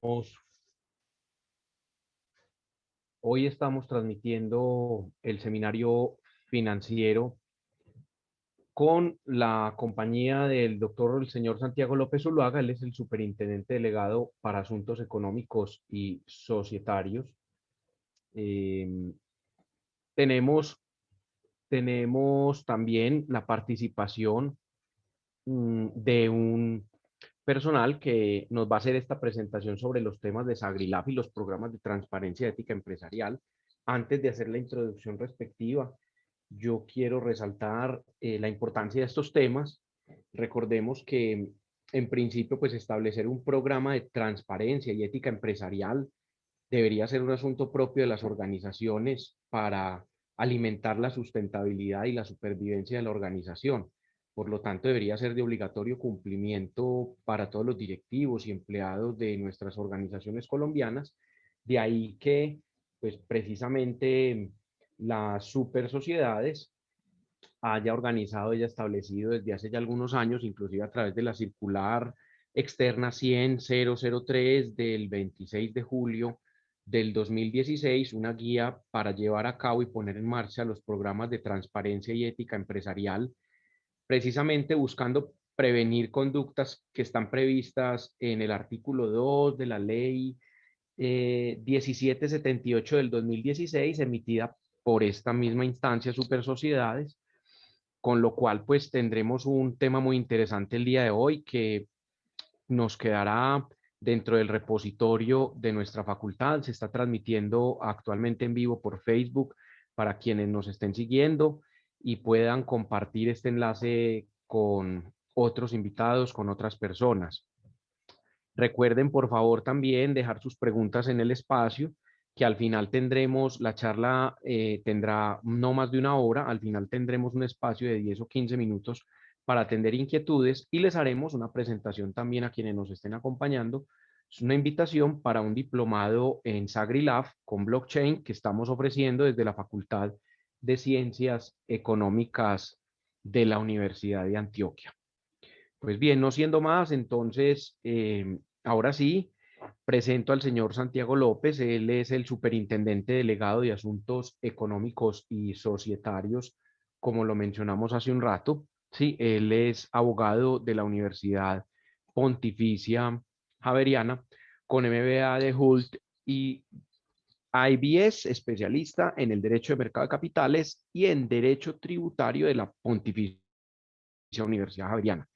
Hoy estamos transmitiendo el seminario financiero con la compañía del doctor, el señor Santiago López Zuluaga. Él es el superintendente delegado para asuntos económicos y societarios. Eh, tenemos, tenemos también la participación de un personal que nos va a hacer esta presentación sobre los temas de Sagrilaf y los programas de transparencia y ética empresarial. Antes de hacer la introducción respectiva, yo quiero resaltar la importancia de estos temas. Recordemos que en principio, pues establecer un programa de transparencia y ética empresarial debería ser un asunto propio de las organizaciones para alimentar la sustentabilidad y la supervivencia de la organización. Por lo tanto, debería ser de obligatorio cumplimiento para todos los directivos y empleados de nuestras organizaciones colombianas. De ahí que, pues precisamente las super sociedades haya organizado y establecido desde hace ya algunos años, inclusive a través de la circular externa 100.003 del 26 de julio del 2016, una guía para llevar a cabo y poner en marcha los programas de transparencia y ética empresarial, precisamente buscando prevenir conductas que están previstas en el artículo 2 de la ley 1778 del 2016, emitida por esta misma instancia Super Sociedades, con lo cual pues tendremos un tema muy interesante el día de hoy que nos quedará dentro del repositorio de nuestra facultad. Se está transmitiendo actualmente en vivo por Facebook para quienes nos estén siguiendo y puedan compartir este enlace con otros invitados, con otras personas. Recuerden, por favor, también dejar sus preguntas en el espacio, que al final tendremos, la charla tendrá no más de una hora, al final tendremos un espacio de 10 o 15 minutos para atender inquietudes y les haremos una presentación también a quienes nos estén acompañando. Es una invitación para un diplomado en Sagrilaf con blockchain que estamos ofreciendo desde la Facultad de Ciencias Económicas de la Universidad de Antioquia. Pues bien, no siendo más, entonces, ahora sí, presento al señor Santiago López. Él es el superintendente delegado de Asuntos Económicos y Societarios, como lo mencionamos hace un rato. Sí, él es abogado de la Universidad Pontificia Javeriana, con MBA de Hult y IBS, especialista en el Derecho de Mercado de Capitales y en Derecho Tributario de la Pontificia Universidad Javeriana.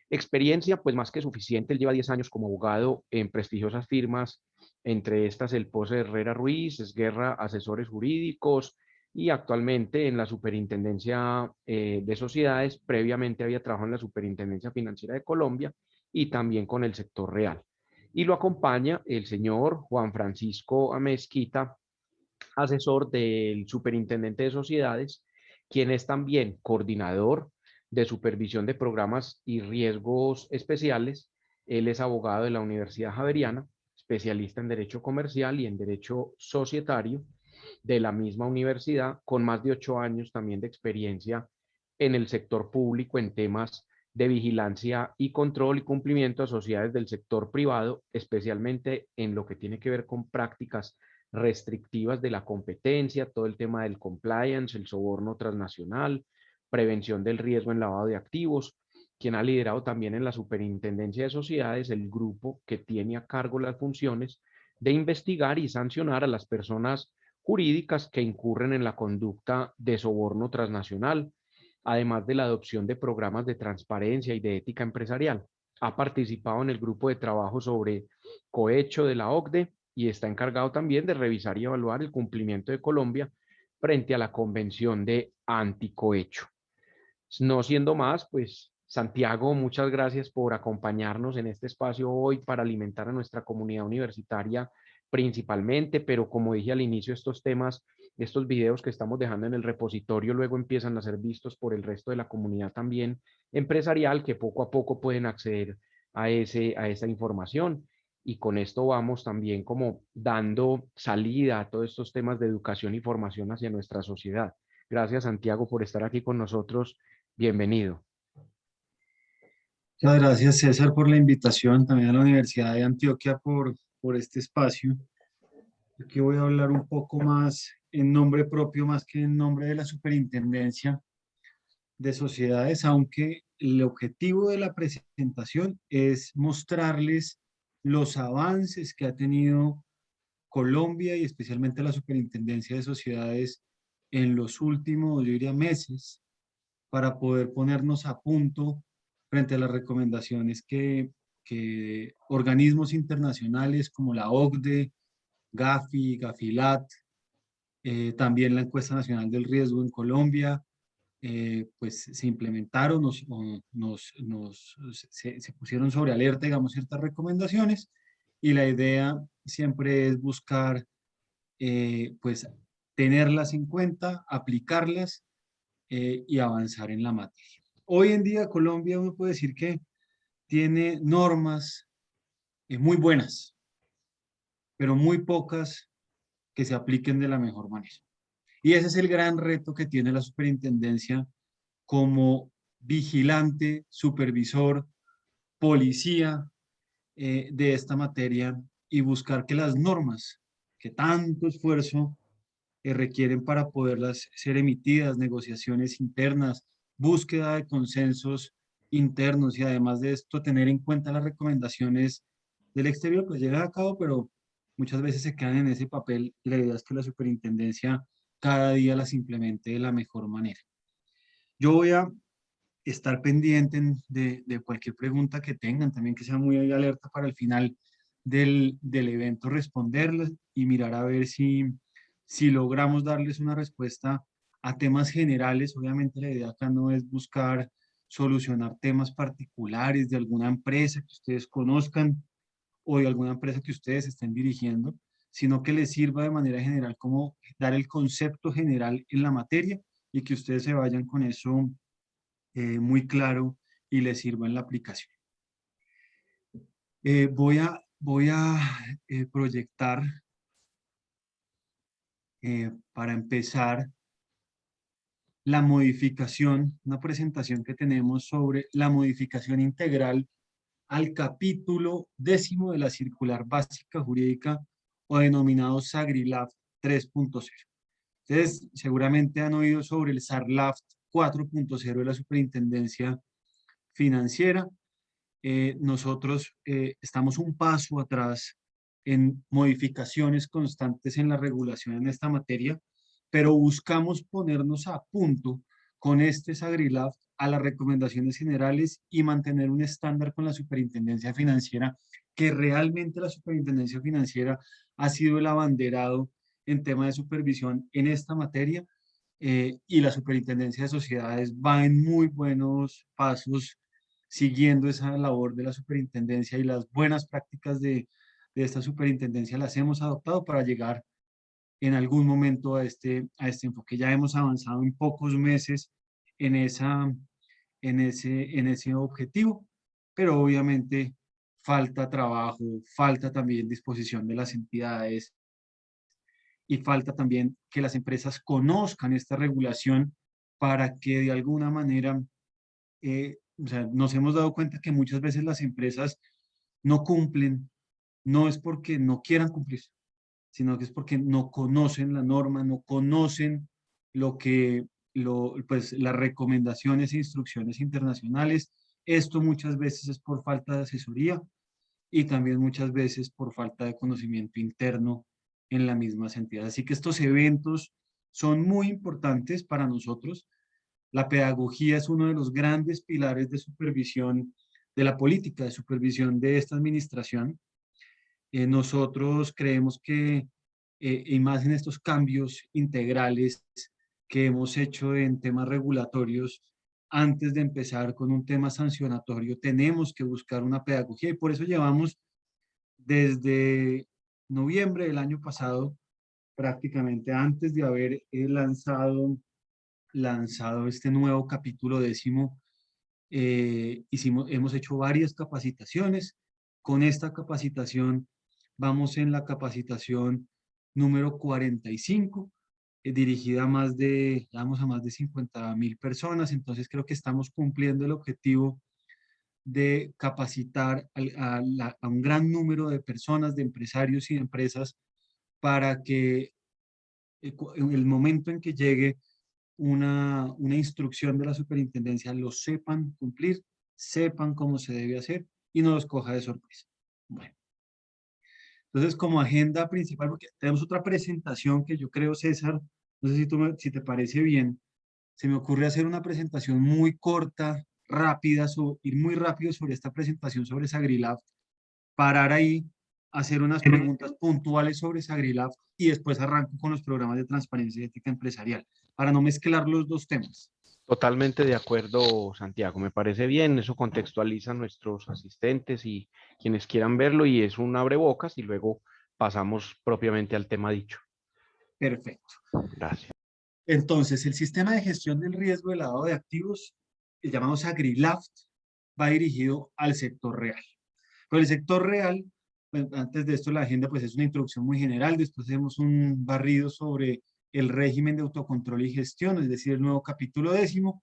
Experiencia, pues más que suficiente. Él lleva 10 años como abogado en prestigiosas firmas, entre estas el Pose Herrera Ruiz, Esguerra Asesores Jurídicos, y actualmente en la Superintendencia de Sociedades. Previamente había trabajado en la Superintendencia Financiera de Colombia y también con el sector real. Y lo acompaña el señor Juan Francisco Amezquita, asesor del Superintendente de Sociedades, quien es también coordinador de supervisión de programas y riesgos especiales. Él es abogado de la Universidad Javeriana, especialista en Derecho Comercial y en Derecho Societario de la misma universidad, con más de 8 años también de experiencia en el sector público en temas de vigilancia y control y cumplimiento a sociedades del sector privado, especialmente en lo que tiene que ver con prácticas restrictivas de la competencia, todo el tema del compliance, el soborno transnacional, prevención del riesgo en lavado de activos, quien ha liderado también en la Superintendencia de Sociedades el grupo que tiene a cargo las funciones de investigar y sancionar a las personas jurídicas que incurren en la conducta de soborno transnacional, además de la adopción de programas de transparencia y de ética empresarial. Ha participado en el grupo de trabajo sobre cohecho de la OCDE y está encargado también de revisar y evaluar el cumplimiento de Colombia frente a la Convención de Anticohecho. No siendo más, pues Santiago, muchas gracias por acompañarnos en este espacio hoy para alimentar a nuestra comunidad universitaria principalmente, pero como dije al inicio, estos temas, estos videos que estamos dejando en el repositorio luego empiezan a ser vistos por el resto de la comunidad también empresarial, que poco a poco pueden acceder a esa información. Y con esto vamos también como dando salida a todos estos temas de educación y formación hacia nuestra sociedad. Gracias, Santiago, por estar aquí con nosotros. Bienvenido. Muchas gracias, César, por la invitación, también a la Universidad de Antioquia por por este espacio. Aquí voy a hablar un poco más en nombre propio, más que en nombre de la Superintendencia de Sociedades, aunque el objetivo de la presentación es mostrarles los avances que ha tenido Colombia y especialmente la Superintendencia de Sociedades en los últimos, yo diría, meses, para poder ponernos a punto frente a las recomendaciones que organismos internacionales como la OCDE, Gafi, Gafilat, también la encuesta nacional del riesgo en Colombia, pues se implementaron, se pusieron sobre alerta, digamos, ciertas recomendaciones, y la idea siempre es buscar, pues, tenerlas en cuenta, aplicarlas y avanzar en la materia. Hoy en día Colombia uno puede decir que tiene normas muy buenas, pero muy pocas que se apliquen de la mejor manera. Y ese es el gran reto que tiene la superintendencia como vigilante, supervisor, policía de esta materia, y buscar que las normas que tanto esfuerzo requieren para poderlas ser emitidas, negociaciones internas, búsqueda de consensos internos, y además de esto tener en cuenta las recomendaciones del exterior, pues llegan a cabo, pero muchas veces se quedan en ese papel, y la idea es que la superintendencia cada día las implemente de la mejor manera. Yo voy a estar pendiente de cualquier pregunta que tengan, también que sea muy alerta para el final del evento responderles y mirar a ver si logramos darles una respuesta a temas generales. Obviamente la idea acá no es buscar solucionar temas particulares de alguna empresa que ustedes conozcan o de alguna empresa que ustedes estén dirigiendo, sino que les sirva de manera general como dar el concepto general en la materia y que ustedes se vayan con eso muy claro y les sirva en la aplicación. Voy a proyectar para empezar la modificación, una presentación que tenemos sobre la modificación integral al capítulo 10 de la Circular Básica Jurídica, o denominado SAGRILAF 3.0. Ustedes seguramente han oído sobre el SARLAF 4.0 de la Superintendencia Financiera. Nosotros estamos un paso atrás en modificaciones constantes en la regulación en esta materia, pero buscamos ponernos a punto con este SAGRILAF a las recomendaciones generales y mantener un estándar con la Superintendencia Financiera, que realmente la Superintendencia Financiera ha sido el abanderado en tema de supervisión en esta materia, y la Superintendencia de Sociedades va en muy buenos pasos siguiendo esa labor de la superintendencia, y las buenas prácticas de esta superintendencia las hemos adoptado para llegar en algún momento a este enfoque. Ya hemos avanzado en pocos meses en, en ese objetivo, pero obviamente falta trabajo, falta también disposición de las entidades, y falta también que las empresas conozcan esta regulación para que de alguna manera, o sea, nos hemos dado cuenta que muchas veces las empresas no cumplen, no es porque no quieran cumplir, sino que es porque no conocen la norma, no conocen lo que, pues, las recomendaciones e instrucciones internacionales. Esto muchas veces es por falta de asesoría, y también muchas veces por falta de conocimiento interno en las mismas entidades. Así que estos eventos son muy importantes para nosotros. La pedagogía es uno de los grandes pilares de supervisión de la política, de supervisión de esta administración. Nosotros creemos que, y más en estos cambios integrales que hemos hecho en temas regulatorios, antes de empezar con un tema sancionatorio, tenemos que buscar una pedagogía, y por eso llevamos desde noviembre del año pasado, prácticamente antes de haber lanzado este nuevo capítulo 10, hemos hecho varias capacitaciones. Con esta capacitación vamos en la capacitación número 45, dirigida vamos a más de 50.000 personas. Entonces creo que estamos cumpliendo el objetivo de capacitar a un gran número de personas, de empresarios y de empresas para que en el momento en que llegue una instrucción de la superintendencia lo sepan cumplir, sepan cómo se debe hacer y no los coja de sorpresa. Bueno, entonces como agenda principal, porque tenemos otra presentación que yo creo, César, no sé si te parece bien, se me ocurre hacer una presentación muy corta, rápida, ir muy rápido sobre esta presentación sobre Sagrilab, parar ahí, hacer unas preguntas puntuales sobre Sagrilab y después arranco con los programas de transparencia y ética empresarial, para no mezclar los dos temas. Totalmente de acuerdo, Santiago. Me parece bien. Eso contextualiza a nuestros asistentes y quienes quieran verlo y es un abrebocas y luego pasamos propiamente al tema dicho. Perfecto. Gracias. Entonces, el sistema de gestión del riesgo de lavado de activos, el llamado SagriLaft, va dirigido al sector real. Pero el sector real, bueno, antes de esto la agenda pues es una introducción muy general, después hacemos un barrido sobre el régimen de autocontrol y gestión, es decir, el nuevo capítulo 10º.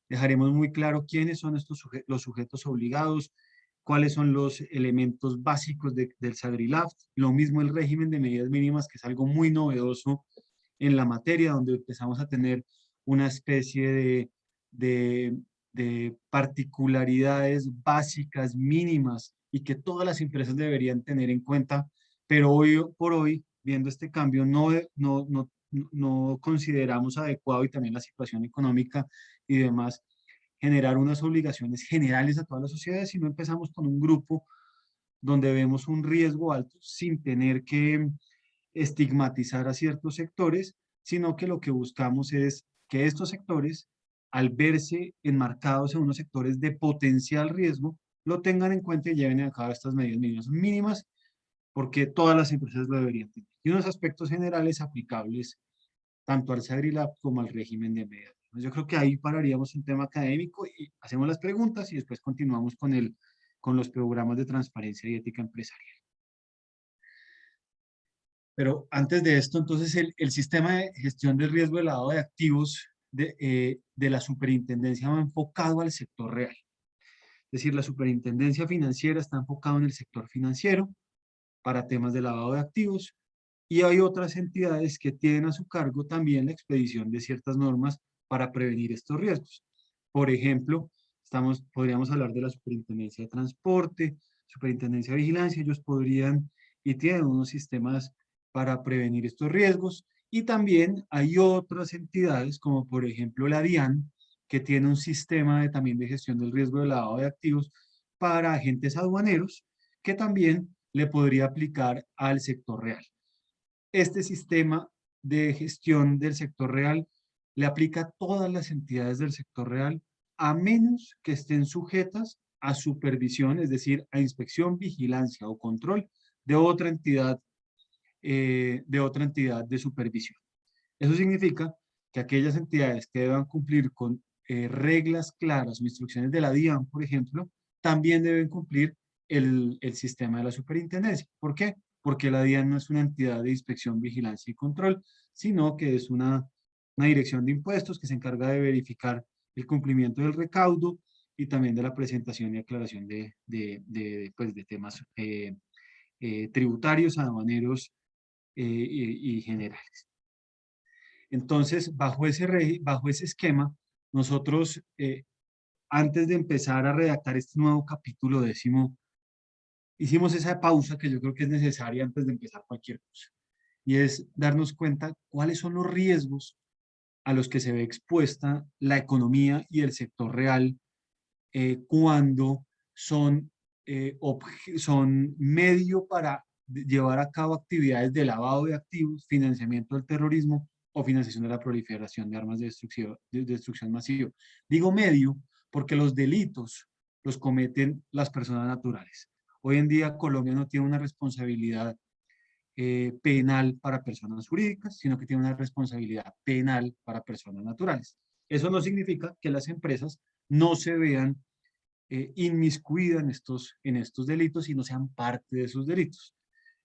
Dejaremos muy claro quiénes son los sujetos obligados, cuáles son los elementos básicos del SagriLaft, lo mismo el régimen de medidas mínimas, que es algo muy novedoso en la materia, donde empezamos a tener una especie de, de particularidades básicas, mínimas, y que todas las empresas deberían tener en cuenta, pero hoy por hoy, viendo este cambio, no consideramos adecuado, y también la situación económica y demás, generar unas obligaciones generales a todas las sociedades, sino empezamos con un grupo donde vemos un riesgo alto sin tener que estigmatizar a ciertos sectores, sino que lo que buscamos es que estos sectores, al verse enmarcados en unos sectores de potencial riesgo, lo tengan en cuenta y lleven a cabo estas medidas mínimas, porque todas las empresas lo deberían tener. Y unos aspectos generales aplicables tanto al SagriLab como al régimen de medidas. Yo creo que ahí pararíamos un tema académico y hacemos las preguntas y después continuamos con los programas de transparencia y ética empresarial. Pero antes de esto, entonces, el sistema de gestión del riesgo de lavado de activos de la superintendencia va enfocado al sector real. Es decir, la superintendencia financiera está enfocada en el sector financiero para temas de lavado de activos y hay otras entidades que tienen a su cargo también la expedición de ciertas normas para prevenir estos riesgos. Por ejemplo, podríamos hablar de la superintendencia de transporte, superintendencia de vigilancia, ellos podrían y tienen unos sistemas para prevenir estos riesgos. Y también hay otras entidades, como por ejemplo la DIAN, que tiene un sistema también de gestión del riesgo de lavado de activos para agentes aduaneros, que también le podría aplicar al sector real. Este sistema de gestión del sector real le aplica a todas las entidades del sector real, a menos que estén sujetas a supervisión, es decir, a inspección, vigilancia o control de otra entidad de supervisión. Eso significa que aquellas entidades que deban cumplir con reglas claras o instrucciones de la DIAN, por ejemplo, también deben cumplir el sistema de la superintendencia. ¿Por qué? Porque la DIAN no es una entidad de inspección, vigilancia y control, sino que es una dirección de impuestos que se encarga de verificar el cumplimiento del recaudo y también de la presentación y aclaración pues, de temas tributarios, aduaneros y generales. Entonces, bajo ese esquema, nosotros, antes de empezar a redactar este nuevo capítulo 10º, hicimos esa pausa que yo creo que es necesaria antes de empezar cualquier cosa, y es darnos cuenta cuáles son los riesgos a los que se ve expuesta la economía y el sector real cuando son medio para llevar a cabo actividades de lavado de activos, financiamiento del terrorismo o financiación de la proliferación de armas de destrucción masiva. Digo medio porque los delitos los cometen las personas naturales. Hoy en día Colombia no tiene una responsabilidad penal para personas jurídicas, sino que tiene una responsabilidad penal para personas naturales. Eso no significa que las empresas no se vean inmiscuidas en estos delitos y no sean parte de esos delitos.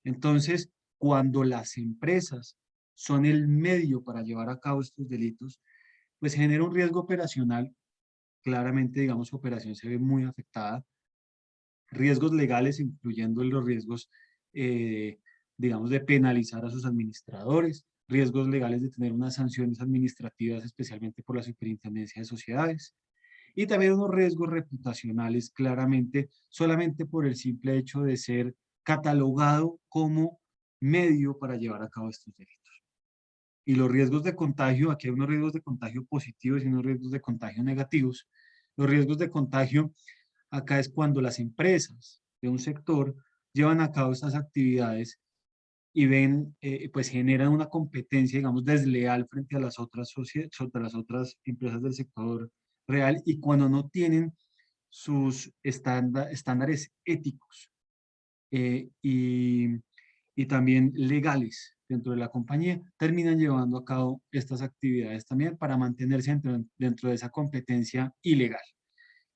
Entonces, cuando las empresas son el medio para llevar a cabo estos delitos, pues genera un riesgo operacional claramente, digamos, su operación se ve muy afectada. Riesgos legales, incluyendo los riesgos, eh, digamos, de penalizar a sus administradores, riesgos legales de tener unas sanciones administrativas, especialmente por la Superintendencia de Sociedades, y también unos riesgos reputacionales, claramente, solamente por el simple hecho de ser catalogado como medio para llevar a cabo estos delitos. Y los riesgos de contagio, aquí hay unos riesgos de contagio positivos y unos riesgos de contagio negativos. Los riesgos de contagio acá es cuando las empresas de un sector llevan a cabo estas actividades y ven, pues generan una competencia, digamos, desleal frente a las otras, sobre las otras empresas del sector real, y cuando no tienen sus estándares éticos eh, y, y también legales dentro de la compañía, terminan llevando a cabo estas actividades también para mantenerse dentro de esa competencia ilegal.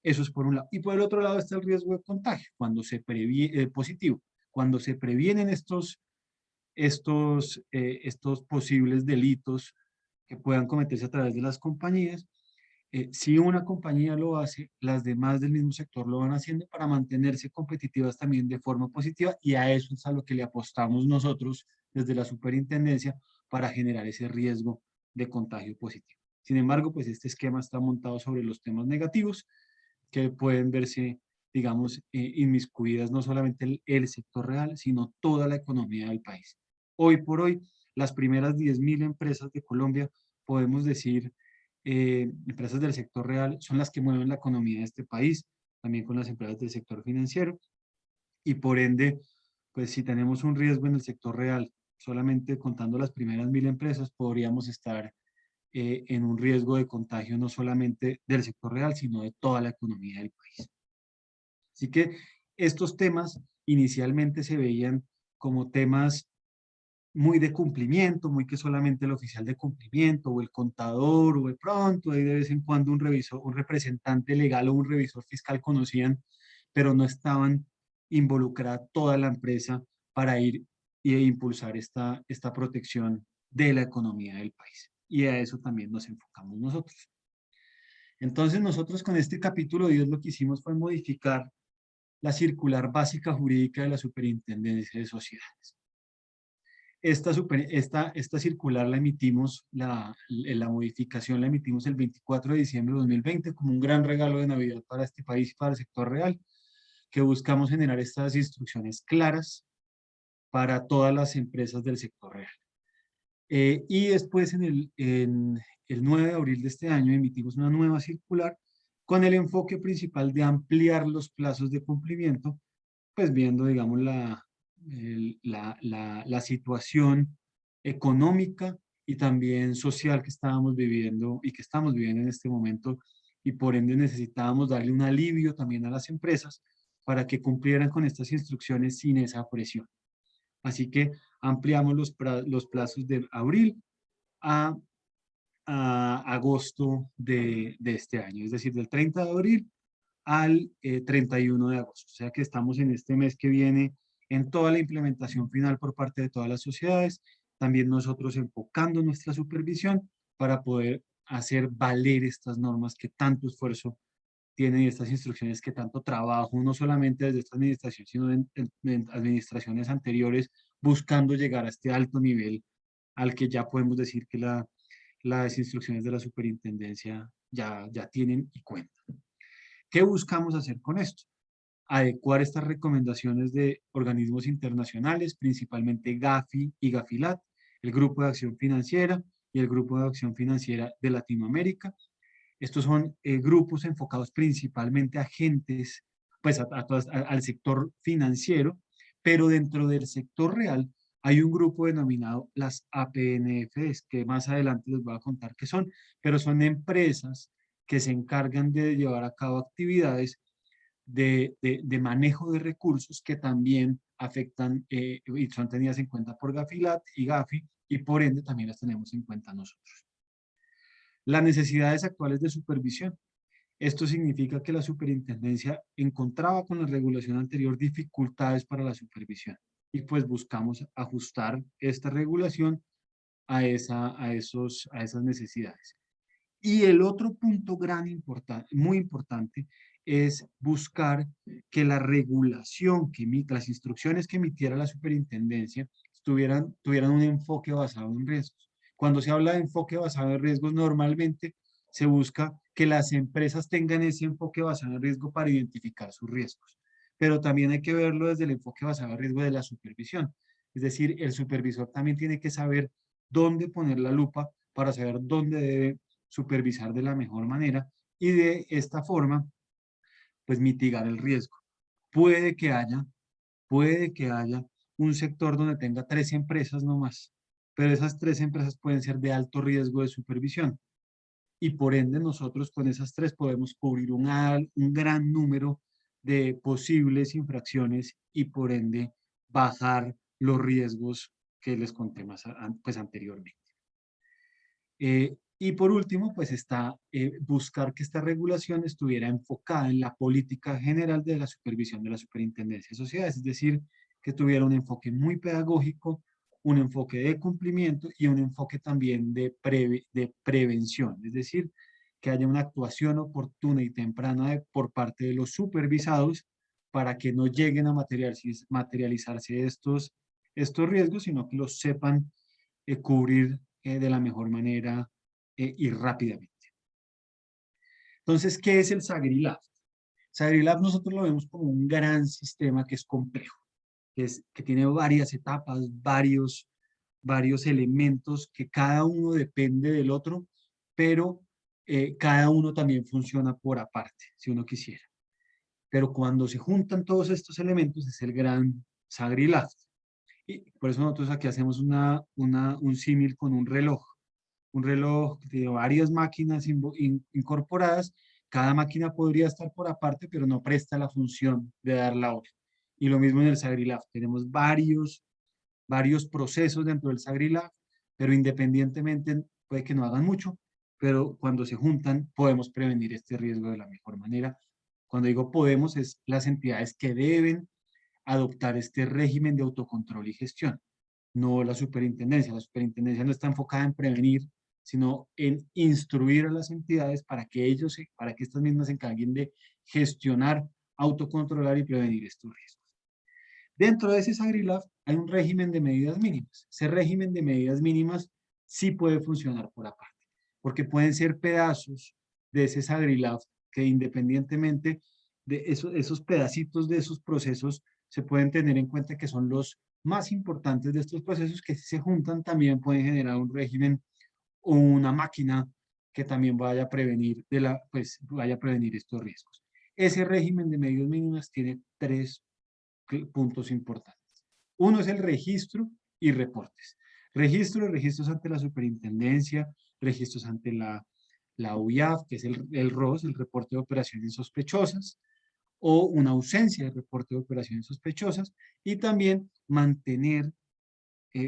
Eso es por un lado. Y por el otro lado está el riesgo de contagio, cuando se previene, positivo, cuando se previenen estos posibles delitos que puedan cometerse a través de las compañías. Si una compañía lo hace, las demás del mismo sector lo van haciendo para mantenerse competitivas también de forma positiva, y a eso es a lo que le apostamos nosotros desde la superintendencia para generar ese riesgo de contagio positivo. Sin embargo, pues este esquema está montado sobre los temas negativos que pueden verse, digamos, inmiscuidas no solamente el sector real, sino toda la economía del país. Hoy por hoy, las primeras 10.000 empresas de Colombia, podemos decir, empresas del sector real, son las que mueven la economía de este país, también con las empresas del sector financiero, y por ende, pues si tenemos un riesgo en el sector real, solamente contando las primeras 1.000 empresas, podríamos estar en un riesgo de contagio no solamente del sector real, sino de toda la economía del país. Así que estos temas inicialmente se veían como temas muy de cumplimiento, muy que solamente el oficial de cumplimiento o el contador o de pronto ahí de vez en cuando un revisor, un representante legal o un revisor fiscal conocían, pero no estaban involucrada toda la empresa para ir e impulsar esta protección de la economía del país. Y a eso también nos enfocamos nosotros. Entonces nosotros con este capítulo 10 lo que hicimos fue modificar la circular básica jurídica de la Superintendencia de Sociedades. Esta circular la emitimos, la modificación la emitimos el 24 de diciembre de 2020 como un gran regalo de Navidad para este país y para el sector real, que buscamos generar estas instrucciones claras para todas las empresas del sector real. Y después en el 9 de abril de este año emitimos una nueva circular con el enfoque principal de ampliar los plazos de cumplimiento, pues viendo, digamos, la situación económica y también social que estábamos viviendo y que estamos viviendo en este momento, y por ende necesitábamos darle un alivio también a las empresas para que cumplieran con estas instrucciones sin esa presión. Así que ampliamos los plazos de abril a, a agosto de este año, es decir, del 30 de abril al 31 de agosto. O sea que estamos en este mes que viene en toda la implementación final por parte de todas las sociedades, también nosotros enfocando nuestra supervisión para poder hacer valer estas normas que tanto esfuerzo tienen y estas instrucciones que tanto trabajo, no solamente desde esta administración, sino en administraciones anteriores, buscando llegar a este alto nivel al que ya podemos decir que las instrucciones de la superintendencia ya tienen y cuentan. ¿Qué buscamos hacer con esto? Adecuar estas recomendaciones de organismos internacionales, principalmente GAFI y GAFILAT, el Grupo de Acción Financiera y el Grupo de Acción Financiera de Latinoamérica. Estos son grupos enfocados principalmente a agentes, pues al sector financiero, pero dentro del sector real hay un grupo denominado las APNFs, que más adelante les voy a contar qué son, pero son empresas que se encargan de llevar a cabo actividades de manejo de recursos que también afectan y son tenidas en cuenta por GAFILAT y GAFI, y por ende también las tenemos en cuenta nosotros. Las necesidades actuales de supervisión. Esto significa que la superintendencia encontraba con la regulación anterior dificultades para la supervisión, y pues buscamos ajustar esta regulación a esas necesidades. Y el otro punto muy importante es buscar que la regulación que emita, las instrucciones que emitiera la superintendencia tuvieran un enfoque basado en riesgos. Cuando se habla de enfoque basado en riesgos, normalmente se busca que las empresas tengan ese enfoque basado en riesgo para identificar sus riesgos. Pero también hay que verlo desde el enfoque basado en riesgo de la supervisión. Es decir, el supervisor también tiene que saber dónde poner la lupa para saber dónde debe supervisar de la mejor manera y de esta forma, pues mitigar el riesgo. Puede que haya, puede que haya un sector donde tenga 3 empresas nomás, pero esas 3 empresas pueden ser de alto riesgo de supervisión y por ende nosotros con esas 3 podemos cubrir un gran número de posibles infracciones y por ende bajar los riesgos que les conté pues anteriormente. Y por último, pues está buscar que esta regulación estuviera enfocada en la política general de la supervisión de la Superintendencia de Sociedades, es decir, que tuviera un enfoque muy pedagógico, un enfoque de cumplimiento y un enfoque también de prevención, es decir, que haya una actuación oportuna y temprana por parte de los supervisados para que no lleguen a materializarse estos riesgos, sino que los sepan cubrir de la mejor manera y rápidamente. Entonces, ¿qué es el SagriLab? SagriLab nosotros lo vemos como un gran sistema que es complejo, que tiene varias etapas, varios elementos que cada uno depende del otro, pero cada uno también funciona por aparte, si uno quisiera. Pero cuando se juntan todos estos elementos es el gran SagriLab. Y por eso nosotros aquí hacemos un símil con un reloj de varias máquinas incorporadas. Cada máquina podría estar por aparte, pero no presta la función de dar la hora. Y lo mismo en el SagriLab. Tenemos varios procesos dentro del SagriLab, pero independientemente puede que no hagan mucho, pero cuando se juntan podemos prevenir este riesgo de la mejor manera. Cuando digo podemos, es las entidades que deben adoptar este régimen de autocontrol y gestión, no la superintendencia. La superintendencia no está enfocada en prevenir, sino en instruir a las entidades para que para que estas mismas se encarguen de gestionar, autocontrolar y prevenir estos riesgos. Dentro de ese SagriLab hay un régimen de medidas mínimas. Ese régimen de medidas mínimas sí puede funcionar por aparte, porque pueden ser pedazos de ese SagriLab que independientemente de esos pedacitos de esos procesos se pueden tener en cuenta que son los más importantes de estos procesos que si se juntan también pueden generar un régimen o una máquina que también vaya a prevenir, vaya a prevenir estos riesgos. Ese régimen de medidas mínimas tiene 3 puntos importantes. Uno es el registro y reportes. Registros ante la superintendencia, registros ante la UIAF, que es el ROS, el reporte de operaciones sospechosas, o una ausencia de reporte de operaciones sospechosas, y también mantener,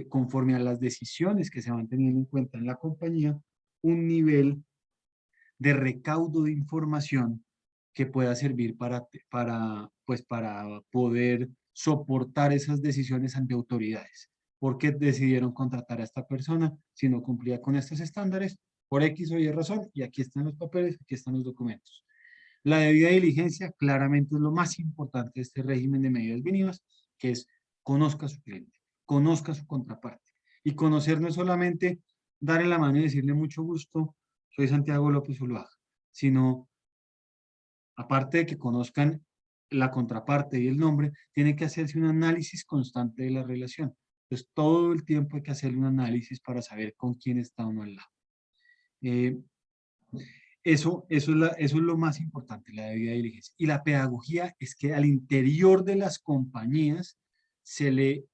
conforme a las decisiones que se van teniendo en cuenta en la compañía, un nivel de recaudo de información que pueda servir para poder soportar esas decisiones ante autoridades. ¿Por qué decidieron contratar a esta persona si no cumplía con estos estándares? Por X o Y razón, y aquí están los papeles, aquí están los documentos. La debida diligencia claramente es lo más importante de este régimen de medidas mínimas, que es conozca a su cliente, conozca a su contraparte. Y conocer no es solamente darle la mano y decirle mucho gusto, soy Santiago López Zuluaga, sino aparte de que conozcan la contraparte y el nombre, tiene que hacerse un análisis constante de la relación. Entonces, todo el tiempo hay que hacerle un análisis para saber con quién está uno al lado. Eso es lo más importante, la debida diligencia. Y la pedagogía es que al interior de las compañías se le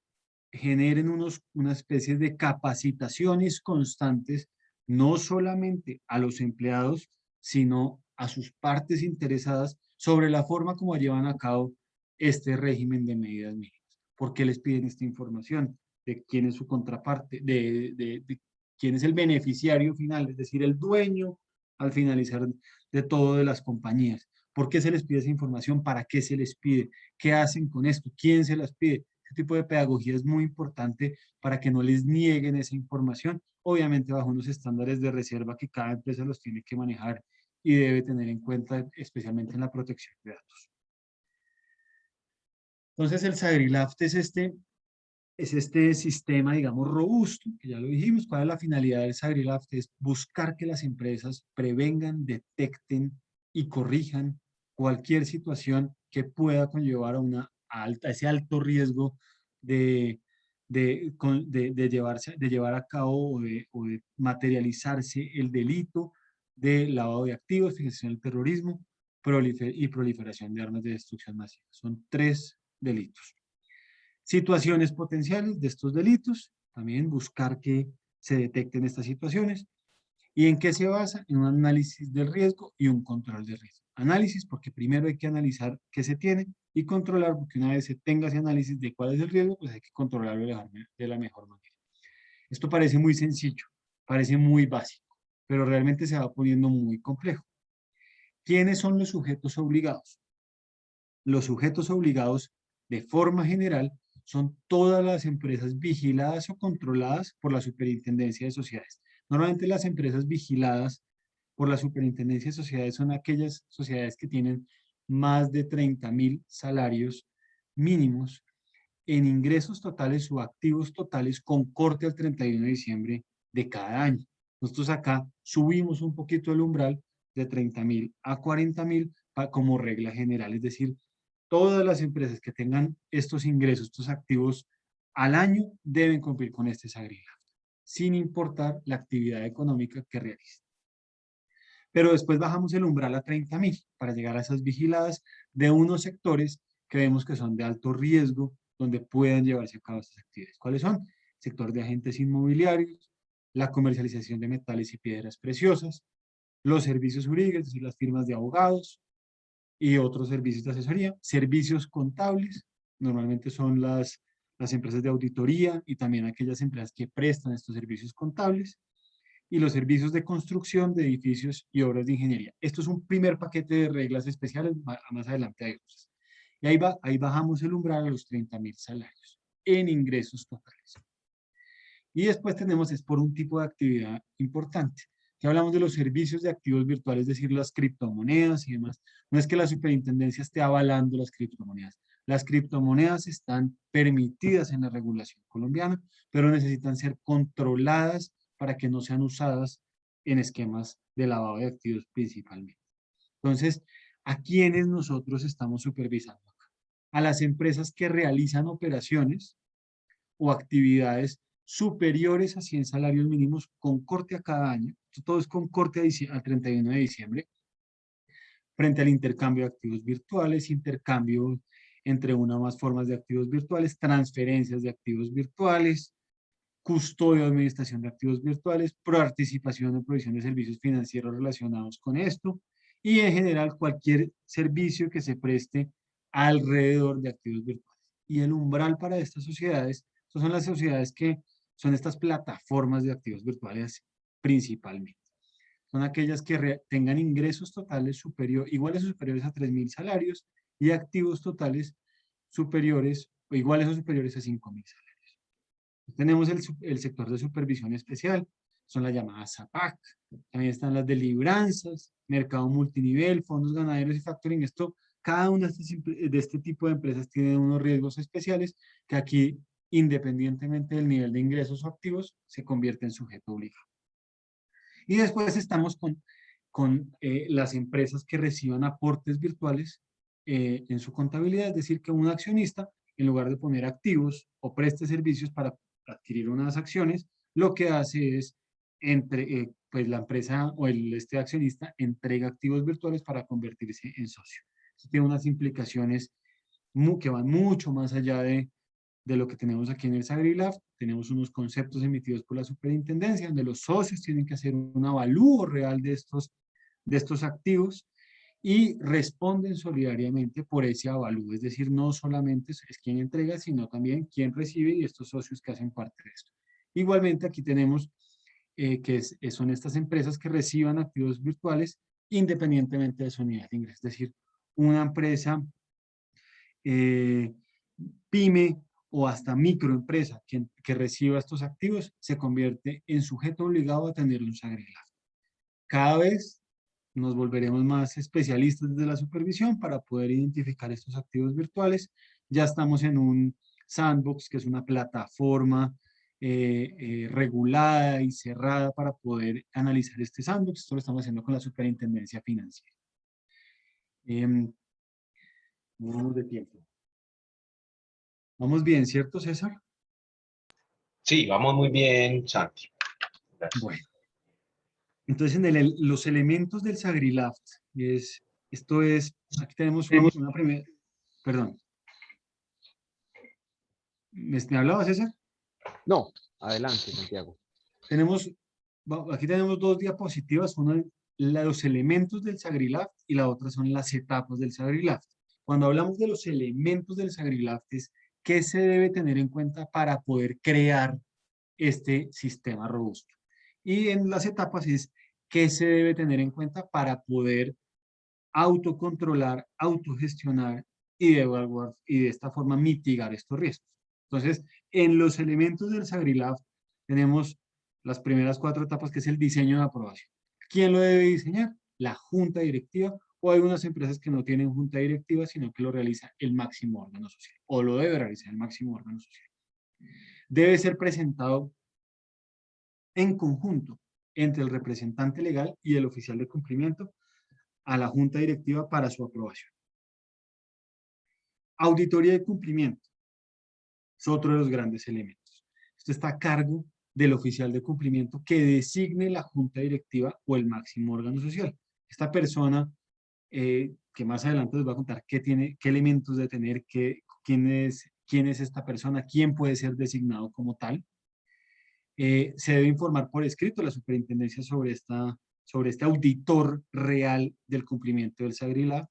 generen una especie de capacitaciones constantes, no solamente a los empleados, sino a sus partes interesadas sobre la forma como llevan a cabo este régimen de medidas mínimas. ¿Por qué les piden esta información? De quién es su contraparte, de quién es el beneficiario final, es decir, el dueño al finalizar de todo de las compañías. ¿Por qué se les pide esa información? ¿Para qué se les pide? ¿Qué hacen con esto? ¿Quién se las pide? Este tipo de pedagogía es muy importante para que no les nieguen esa información, obviamente bajo unos estándares de reserva que cada empresa los tiene que manejar y debe tener en cuenta, especialmente en la protección de datos. Entonces, el SagriLaft es este sistema, digamos, robusto, que ya lo dijimos. ¿Cuál es la finalidad del SagriLaft? Es buscar que las empresas prevengan, detecten y corrijan cualquier situación que pueda conllevar a ese alto riesgo de llevar a cabo o de materializarse el delito de lavado de activos, financiación del terrorismo y proliferación de armas de destrucción masiva. Son 3 delitos. Situaciones potenciales de estos delitos, también buscar que se detecten estas situaciones. ¿Y en qué se basa? En un análisis del riesgo y un control de riesgo. Análisis, porque primero hay que analizar qué se tiene, y controlar, porque una vez se tenga ese análisis de cuál es el riesgo, pues hay que controlarlo de la mejor manera. Esto parece muy sencillo, parece muy básico, pero realmente se va poniendo muy complejo. ¿Quiénes son los sujetos obligados? Los sujetos obligados, de forma general, son todas las empresas vigiladas o controladas por la Superintendencia de Sociedades. Normalmente las empresas vigiladas por la Superintendencia de Sociedades son aquellas sociedades que tienen más de 30.000 salarios mínimos en ingresos totales o activos totales con corte al 31 de diciembre de cada año. Nosotros acá subimos un poquito el umbral de 30.000 a 40.000 como regla general, es decir, todas las empresas que tengan estos ingresos, estos activos al año, deben cumplir con este SagriLaft, sin importar la actividad económica que realicen. Pero después bajamos el umbral a 30.000 para llegar a esas vigiladas de unos sectores que vemos que son de alto riesgo, donde puedan llevarse a cabo estas actividades. ¿Cuáles son? Sector de agentes inmobiliarios, la comercialización de metales y piedras preciosas, los servicios jurídicos, es decir, las firmas de abogados, y otros servicios de asesoría, servicios contables, normalmente son las empresas de auditoría y también aquellas empresas que prestan estos servicios contables, y los servicios de construcción de edificios y obras de ingeniería. Esto es un primer paquete de reglas especiales, más adelante hay otras. Y ahí bajamos el umbral a los 30.000 salarios en ingresos totales. Y después tenemos, es por un tipo de actividad importante, que hablamos de los servicios de activos virtuales, es decir, las criptomonedas y demás. No es que la superintendencia esté avalando las criptomonedas. Las criptomonedas están permitidas en la regulación colombiana, pero necesitan ser controladas para que no sean usadas en esquemas de lavado de activos principalmente. Entonces, ¿a quiénes nosotros estamos supervisando acá? A las empresas que realizan operaciones o actividades superiores a 100 salarios mínimos con corte a cada año. Todo es con corte al 31 de diciembre, frente al intercambio de activos virtuales, intercambio entre una o más formas de activos virtuales, transferencias de activos virtuales, custodia o administración de activos virtuales, participación en provisión de servicios financieros relacionados con esto, y en general cualquier servicio que se preste alrededor de activos virtuales. Y el umbral para estas sociedades, son las sociedades que son estas plataformas de activos virtuales principalmente. Son aquellas que tengan ingresos totales iguales o superiores a 3.000 salarios y activos totales superiores o iguales o superiores a 5.000 salarios. Tenemos el sector de supervisión especial, son las llamadas SAPAC, también están las de libranzas, mercado multinivel, fondos ganaderos y factoring. Cada una de este tipo de empresas tiene unos riesgos especiales que aquí, independientemente del nivel de ingresos o activos, se convierte en sujeto obligado. Y después estamos con las empresas que reciban aportes virtuales en su contabilidad, es decir, que un accionista, en lugar de poner activos o preste servicios para adquirir unas acciones, lo que hace es, pues la empresa o este accionista entrega activos virtuales para convertirse en socio. Esto tiene unas implicaciones que van mucho más allá de lo que tenemos aquí en el SagriLaft. Tenemos unos conceptos emitidos por la superintendencia, donde los socios tienen que hacer un avalúo real de estos activos y responden solidariamente por ese avalúo. Es decir, no solamente es quien entrega, sino también quien recibe y estos socios que hacen parte de esto. Igualmente, aquí tenemos son estas empresas que reciban activos virtuales independientemente de su unidad de ingreso. Es decir, una empresa pyme o hasta microempresa que reciba estos activos se convierte en sujeto obligado a tener un SAGRILAF. Cada vez nos volveremos más especialistas desde la supervisión para poder identificar estos activos virtuales. Ya estamos en un sandbox, que es una plataforma regulada y cerrada para poder analizar este sandbox. Esto lo estamos haciendo con la Superintendencia Financiera. Vamos de tiempo. Vamos bien, ¿cierto, César? Sí, vamos muy bien, Santi. Gracias. Bueno. Entonces, los elementos del SAGRILAF, aquí tenemos una primera, perdón. ¿Me hablaba, César? No, adelante, Santiago. Aquí tenemos dos diapositivas, una los elementos del SAGRILAF y la otra son las etapas del SAGRILAF. Cuando hablamos de los elementos del SAGRILAF, es qué se debe tener en cuenta para poder crear este sistema robusto. Y en las etapas es qué se debe tener en cuenta para poder autocontrolar, autogestionar y evaluar y de esta forma mitigar estos riesgos. Entonces, en los elementos del SAGRILAF tenemos las primeras 4 etapas, que es el diseño de aprobación. ¿Quién lo debe diseñar? La junta directiva, o hay unas empresas que no tienen junta directiva, sino que lo realiza el máximo órgano social, o lo debe realizar el máximo órgano social. Debe ser presentado en conjunto entre el representante legal y el oficial de cumplimiento a la junta directiva para su aprobación. Auditoría de cumplimiento es otro de los grandes elementos. Esto está a cargo del oficial de cumplimiento que designe la junta directiva o el máximo órgano social. Esta persona, que más adelante les va a contar qué elementos de tener, quién es esta persona, quién puede ser designado como tal. Se debe informar por escrito a la superintendencia sobre este auditor real del cumplimiento del SAGRILAF,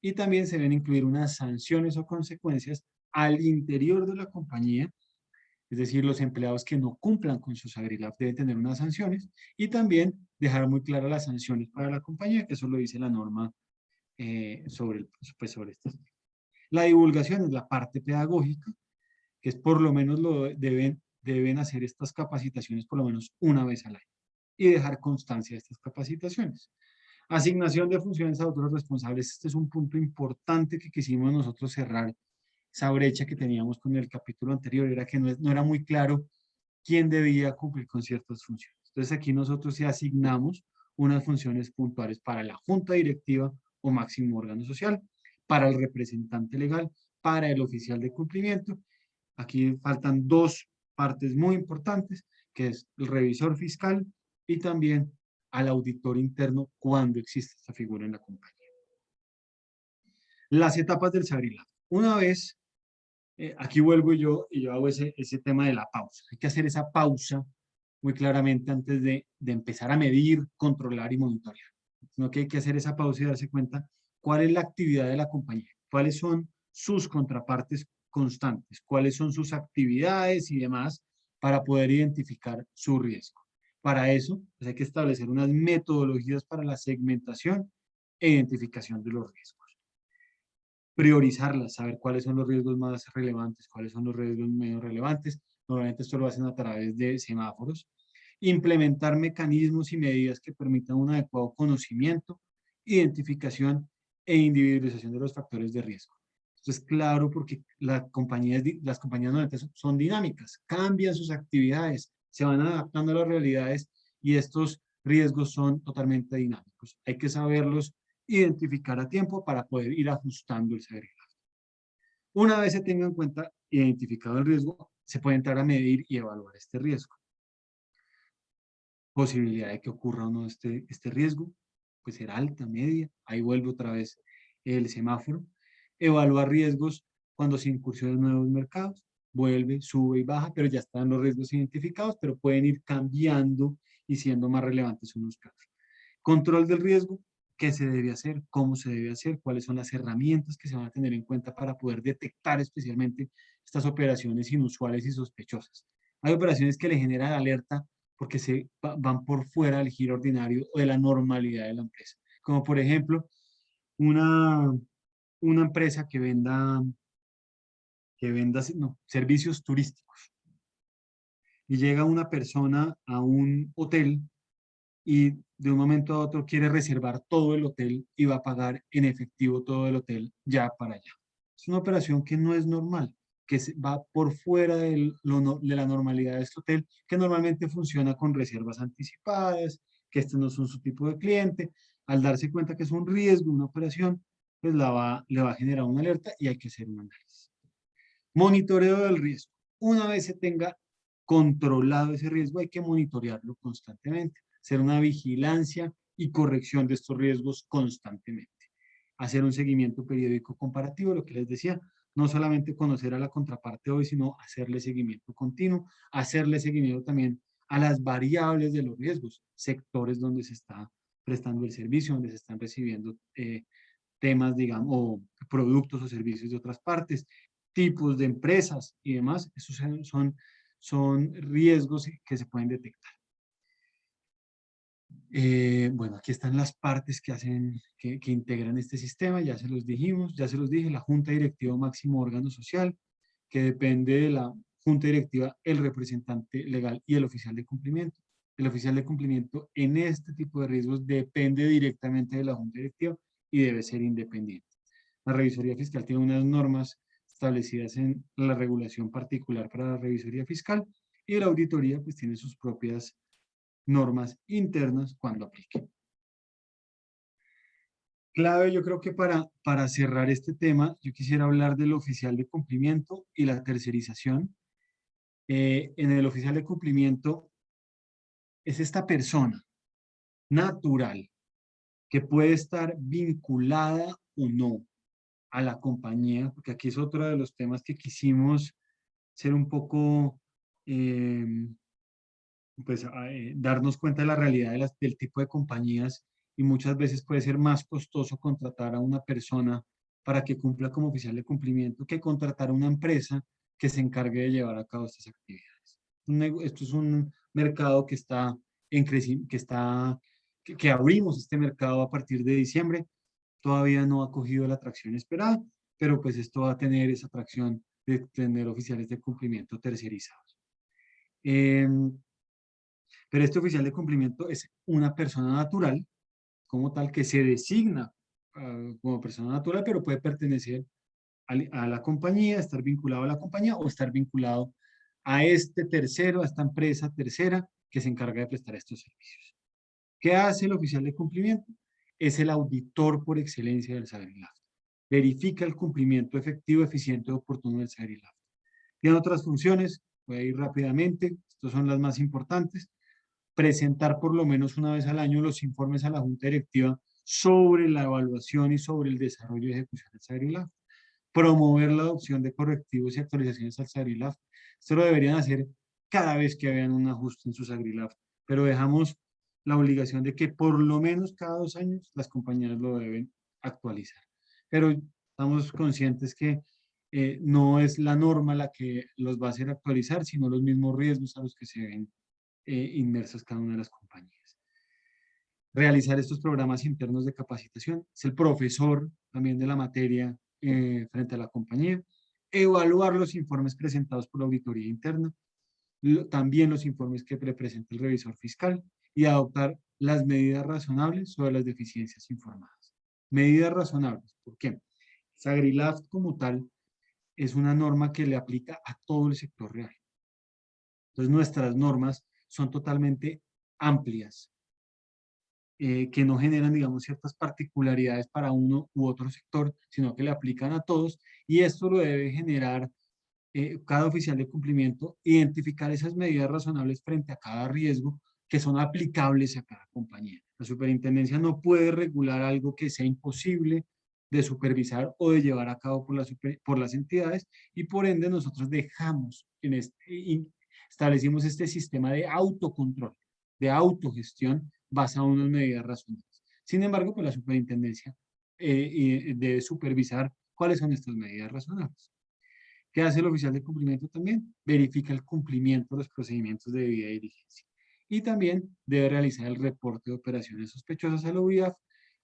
y también se deben incluir unas sanciones o consecuencias al interior de la compañía, es decir, los empleados que no cumplan con su SAGRILAF deben tener unas sanciones, y también dejar muy claras las sanciones para la compañía, que eso lo dice la norma sobre esto. La divulgación es la parte pedagógica, que es por lo menos deben hacer estas capacitaciones por lo menos una vez al año y dejar constancia de estas capacitaciones. Asignación de funciones a otros responsables. Este es un punto importante que quisimos nosotros cerrar esa brecha que teníamos con el capítulo anterior, era que no era muy claro quién debía cumplir con ciertas funciones. Entonces aquí nosotros sí asignamos unas funciones puntuales para la junta directiva o máximo órgano social, para el representante legal, para el oficial de cumplimiento. Aquí faltan 2 partes muy importantes, que es el revisor fiscal y también al auditor interno cuando existe esta figura en la compañía. Las etapas del SAGRILAF. Una vez, aquí vuelvo yo y yo hago ese tema de la pausa. Hay que hacer esa pausa muy claramente antes de empezar a medir, controlar y monitorear. Sino que hay que hacer esa pausa y darse cuenta cuál es la actividad de la compañía, cuáles son sus contrapartes constantes, cuáles son sus actividades y demás para poder identificar su riesgo. Para eso, pues hay que establecer unas metodologías para la segmentación e identificación de los riesgos. Priorizarlas, saber cuáles son los riesgos más relevantes, cuáles son los riesgos menos relevantes. Normalmente esto lo hacen a través de semáforos. Implementar mecanismos y medidas que permitan un adecuado conocimiento, identificación e individualización de los factores de riesgo. Esto es claro porque las compañías normalmente son dinámicas, cambian sus actividades, se van adaptando a las realidades y estos riesgos son totalmente dinámicos. Hay que saberlos identificar a tiempo para poder ir ajustando el SAGRILAF. Una vez se tenga en cuenta identificado el riesgo, se puede entrar a medir y evaluar este riesgo. Posibilidad de que ocurra o no este riesgo, pues será alta, media, ahí vuelve otra vez el semáforo. Evaluar riesgos cuando se incursionan en nuevos mercados, vuelve, sube y baja, pero ya están los riesgos identificados, pero pueden ir cambiando y siendo más relevantes unos que otros. Control del riesgo, qué se debe hacer, cómo se debe hacer, cuáles son las herramientas que se van a tener en cuenta para poder detectar especialmente estas operaciones inusuales y sospechosas. Hay operaciones que le generan alerta porque van por fuera del giro ordinario o de la normalidad de la empresa. Como por ejemplo, una empresa que venda que venda servicios turísticos. Y llega una persona a un hotel y de un momento a otro quiere reservar todo el hotel y va a pagar en efectivo todo el hotel ya para allá. Es una operación que no es normal, que va por fuera de la normalidad de este hotel, que normalmente funciona con reservas anticipadas, que este no son su tipo de cliente. Al darse cuenta que es un riesgo, una operación, pues le va a generar una alerta y hay que hacer un análisis. Monitoreo del riesgo. Una vez se tenga controlado ese riesgo, hay que monitorearlo constantemente, hacer una vigilancia y corrección de estos riesgos constantemente. Hacer un seguimiento periódico comparativo, lo que les decía, no solamente conocer a la contraparte hoy, sino hacerle seguimiento continuo, hacerle seguimiento también a las variables de los riesgos, sectores donde se está prestando el servicio, donde se están recibiendo temas, digamos, o productos o servicios de otras partes, tipos de empresas y demás. Esos son riesgos que se pueden detectar. Bueno, aquí están las partes que hacen, que integran este sistema, ya se los dijimos, ya se los dije, la Junta Directiva Máximo Órgano Social, que depende de la Junta Directiva, el representante legal y el oficial de cumplimiento. El oficial de cumplimiento en este tipo de riesgos depende directamente de la Junta Directiva y debe ser independiente. La revisoría fiscal tiene unas normas establecidas en la regulación particular para la revisoría fiscal y la auditoría pues tiene sus propias normas internas cuando aplique. Clave, yo creo que para cerrar este tema, yo quisiera hablar del oficial de cumplimiento y la tercerización. En el oficial de cumplimiento es esta persona natural que puede estar vinculada o no a la compañía, porque aquí es otro de los temas que quisimos ser un poco, pues, darnos cuenta de la realidad del tipo de compañías y muchas veces puede ser más costoso contratar a una persona para que cumpla como oficial de cumplimiento que contratar a una empresa que se encargue de llevar a cabo estas actividades. Esto es un mercado que está en crecimiento, que abrimos este mercado a partir de diciembre. Todavía no ha cogido la atracción esperada, pero pues esto va a tener esa atracción de tener oficiales de cumplimiento tercerizados. Pero este oficial de cumplimiento es una persona natural, como tal, que se designa como persona natural, pero puede pertenecer a la compañía, estar vinculado a la compañía o estar vinculado a este tercero, a esta empresa tercera que se encarga de prestar estos servicios. ¿Qué hace el oficial de cumplimiento? Es el auditor por excelencia del SAGRILAF. Verifica el cumplimiento efectivo, eficiente y oportuno del SAGRILAF. Tiene otras funciones, voy a ir rápidamente, estas son las más importantes. Presentar por lo menos una vez al año los informes a la Junta Directiva sobre la evaluación y sobre el desarrollo y ejecución del SAGRILAF. Promover la adopción de correctivos y actualizaciones al SAGRILAF. Esto lo deberían hacer cada vez que vean un ajuste en su SAGRILAF, pero dejamos la obligación de que por lo menos cada 2 años las compañías lo deben actualizar. Pero estamos conscientes que no es la norma la que los va a hacer actualizar, sino los mismos riesgos a los que se ven inmersas cada una de las compañías. Realizar estos programas internos de capacitación. Es el profesor también de la materia frente a la compañía. Evaluar los informes presentados por la auditoría interna. También los informes que presenta el revisor fiscal y adoptar las medidas razonables sobre las deficiencias informadas. Medidas razonables. ¿Por qué? SAGRILAF como tal es una norma que le aplica a todo el sector real. Entonces nuestras normas son totalmente amplias, que no generan, digamos, ciertas particularidades para uno u otro sector, sino que le aplican a todos, y esto lo debe generar cada oficial de cumplimiento, identificar esas medidas razonables frente a cada riesgo que son aplicables a cada compañía. La superintendencia no puede regular algo que sea imposible de supervisar o de llevar a cabo por las entidades, y por ende nosotros establecimos este sistema de autocontrol, de autogestión basado en unas medidas razonables. Sin embargo, pues la superintendencia debe supervisar cuáles son estas medidas razonables. ¿Qué hace el oficial de cumplimiento también? Verifica el cumplimiento de los procedimientos de debida diligencia. Y también debe realizar el reporte de operaciones sospechosas a la UIAF,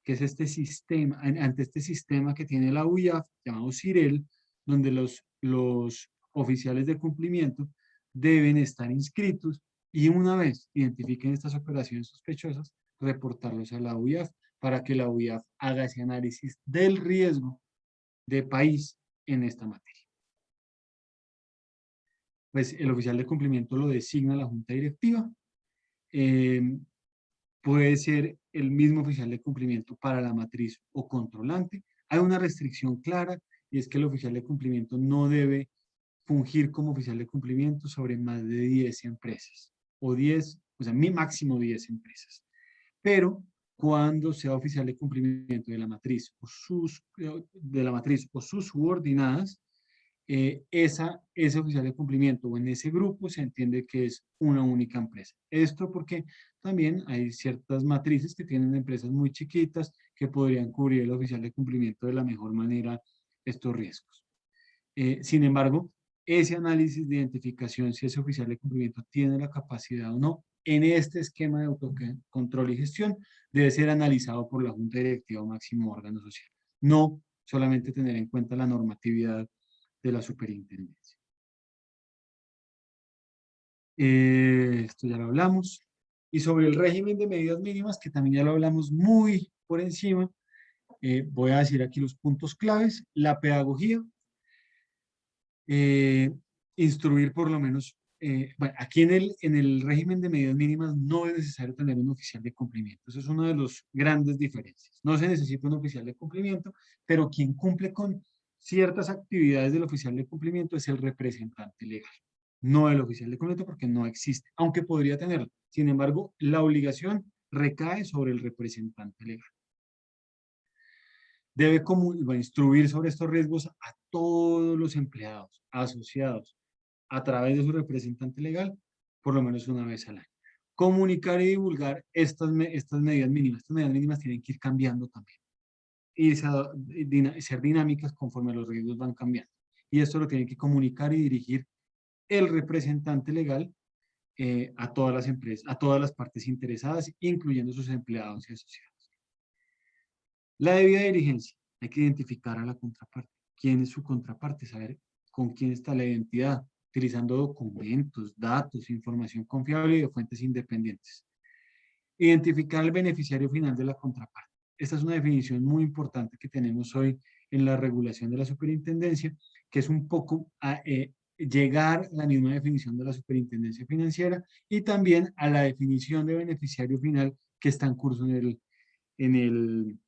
que es este sistema, ante este sistema que tiene la UIAF, llamado CIREL, donde los los oficiales de cumplimiento deben estar inscritos y una vez identifiquen estas operaciones sospechosas, reportarlos a la UIAF para que la UIAF haga ese análisis del riesgo de país en esta materia. Pues el oficial de cumplimiento lo designa la junta directiva. Puede ser el mismo oficial de cumplimiento para la matriz o controlante. Hay una restricción clara y es que el oficial de cumplimiento no debe fungir como oficial de cumplimiento sobre más de 10 empresas o 10, o sea, mi máximo 10 empresas. Pero cuando sea oficial de cumplimiento de la matriz o sus subordinadas, ese oficial de cumplimiento o en ese grupo se entiende que es una única empresa. Esto porque también hay ciertas matrices que tienen empresas muy chiquitas que podrían cubrir el oficial de cumplimiento de la mejor manera estos riesgos. Sin embargo, ese análisis de identificación, si ese oficial de cumplimiento tiene la capacidad o no, en este esquema de autocontrol y gestión, debe ser analizado por la Junta Directiva o máximo órgano social. No solamente tener en cuenta la normatividad de la superintendencia. Esto ya lo hablamos. Y sobre el régimen de medidas mínimas, que también ya lo hablamos muy por encima, voy a decir aquí los puntos claves. La pedagogía, instruir por lo menos, bueno, aquí en el régimen de medidas mínimas no es necesario tener un oficial de cumplimiento. Eso es una de las grandes diferencias. No se necesita un oficial de cumplimiento, pero quien cumple con ciertas actividades del oficial de cumplimiento es el representante legal, no el oficial de cumplimiento porque no existe, aunque podría tenerlo. Sin embargo, la obligación recae sobre el representante legal. Debe instruir sobre estos riesgos a todos los empleados, asociados, a través de su representante legal, por lo menos una vez al año. Comunicar y divulgar estas medidas mínimas. Estas medidas mínimas tienen que ir cambiando también. Y ser dinámicas conforme los riesgos van cambiando. Y esto lo tiene que comunicar y dirigir el representante legal a todas las empresas, a todas las partes interesadas, incluyendo sus empleados y asociados. La debida diligencia. Hay que identificar a la contraparte. ¿Quién es su contraparte? Saber con quién está la identidad, utilizando documentos, datos, información confiable y de fuentes independientes. Identificar al beneficiario final de la contraparte. Esta es una definición muy importante que tenemos hoy en la regulación de la superintendencia, que es un poco llegar a la misma definición de la superintendencia financiera y también a la definición de beneficiario final que está en curso en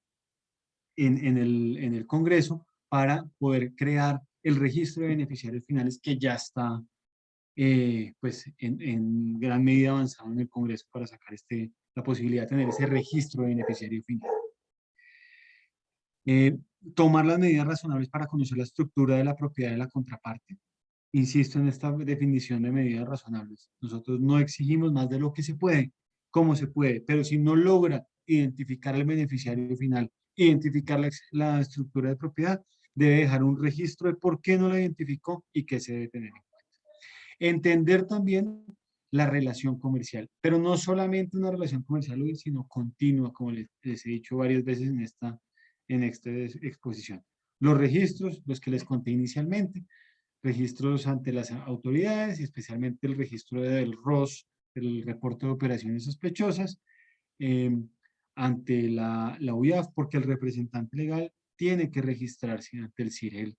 el Congreso para poder crear el registro de beneficiarios finales que ya está pues en gran medida avanzado en el Congreso para sacar la posibilidad de tener ese registro de beneficiario final. Tomar las medidas razonables para conocer la estructura de la propiedad de la contraparte. Insisto en esta definición de medidas razonables. Nosotros no exigimos más de lo que se puede, como se puede, pero si no logra identificar al beneficiario final, identificar la estructura de propiedad, debe dejar un registro de por qué no la identificó y qué se debe tener en cuenta. Entender también la relación comercial, pero no solamente una relación comercial, sino continua, como les he dicho varias veces en esta exposición. Los registros, los que les conté inicialmente, registros ante las autoridades y especialmente el registro del ROS, el reporte de operaciones sospechosas, ante la UIAF, porque el representante legal tiene que registrarse ante el CIREL,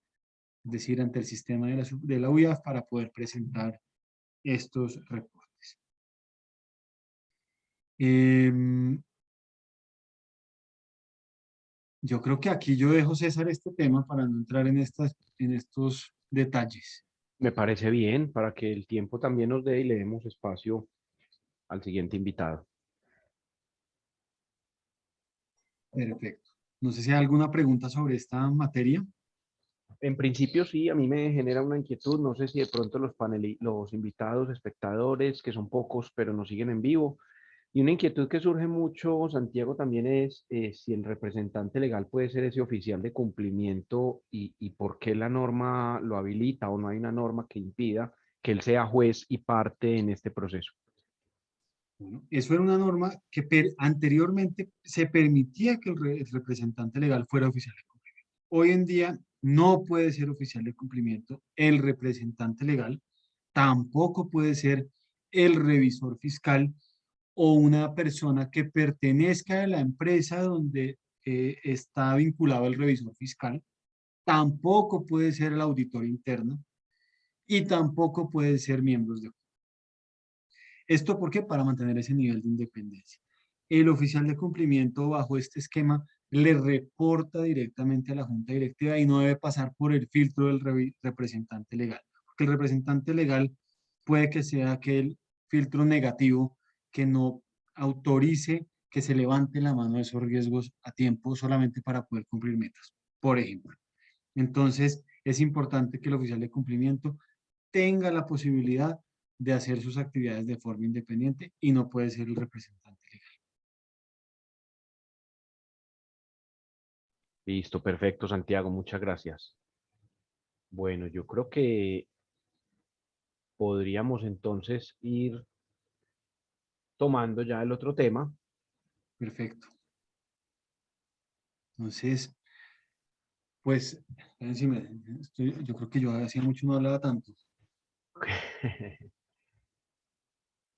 es decir, ante el sistema de la UIAF para poder presentar estos reportes. Yo creo que aquí yo dejo, César, este tema para no entrar en estos detalles. Me parece bien para que el tiempo también nos dé y le demos espacio al siguiente invitado. Perfecto. No sé si hay alguna pregunta sobre esta materia. En principio sí, a mí me genera una inquietud, no sé si de pronto los invitados, espectadores, que son pocos, pero nos siguen en vivo, y una inquietud que surge mucho, Santiago, también es si el representante legal puede ser ese oficial de cumplimiento y por qué la norma lo habilita o no hay una norma que impida que él sea juez y parte en este proceso. Bueno, eso era una norma que anteriormente se permitía que el representante legal fuera oficial de cumplimiento. Hoy en día no puede ser oficial de cumplimiento el representante legal, tampoco puede ser el revisor fiscal o una persona que pertenezca a la empresa donde está vinculado el revisor fiscal, tampoco puede ser el auditor interno y tampoco puede ser miembros de... ¿Esto por qué? Para mantener ese nivel de independencia. El oficial de cumplimiento bajo este esquema le reporta directamente a la junta directiva y no debe pasar por el filtro del representante legal. Porque el representante legal puede que sea aquel filtro negativo que no autorice que se levante la mano de esos riesgos a tiempo solamente para poder cumplir metas, por ejemplo. Entonces, es importante que el oficial de cumplimiento tenga la posibilidad de hacer sus actividades de forma independiente y no puede ser el representante legal. Listo, perfecto, Santiago, muchas gracias. Bueno, yo creo que podríamos entonces ir tomando ya el otro tema. Perfecto. Entonces, pues, encima, yo creo que yo hacía mucho no hablaba tanto.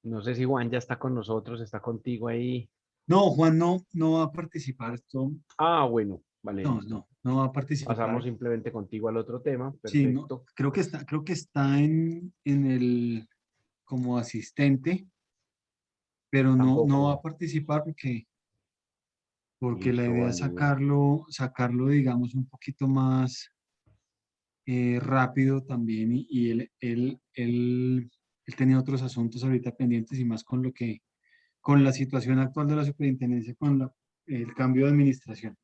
No sé si Juan ya está con nosotros, está contigo ahí. No, Juan no va a participar. Esto, Ah, bueno, vale, listo. no va a participar. Pasamos simplemente contigo al otro tema. Sí, no, Perfecto. creo que está en el, como asistente, pero no va a Tampoco. participar porque la Listo, idea es vale, bueno. sacarlo, digamos, un poquito más rápido también y él tenía otros asuntos ahorita pendientes y más con con la situación actual de la superintendencia, con el cambio de administración.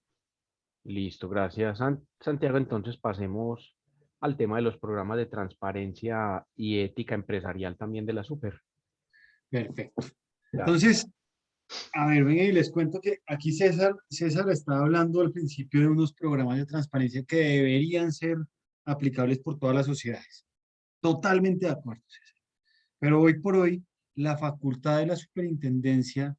Listo, gracias, Santiago. Entonces pasemos al tema de los programas de transparencia y ética empresarial también de la Super. Perfecto. Gracias. Entonces, a ver, venga y les cuento que aquí César estaba hablando al principio de unos programas de transparencia que deberían ser aplicables por todas las sociedades. Totalmente de acuerdo, César. Pero hoy por hoy, la facultad de la superintendencia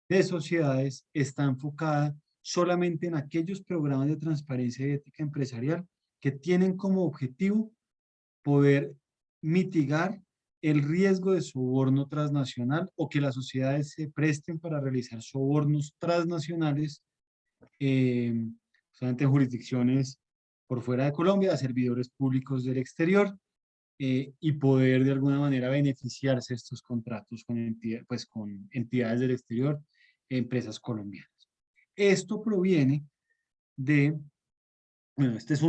de sociedades está enfocada solamente en aquellos programas de transparencia y ética empresarial que tienen como objetivo poder mitigar el riesgo de soborno transnacional o que las sociedades se presten para realizar sobornos transnacionales, eh, solamente en jurisdicciones por fuera de Colombia, a servidores públicos del exterior, y poder de alguna manera beneficiarse de estos contratos pues, con entidades del exterior, empresas colombianas. Esto proviene de, bueno, este es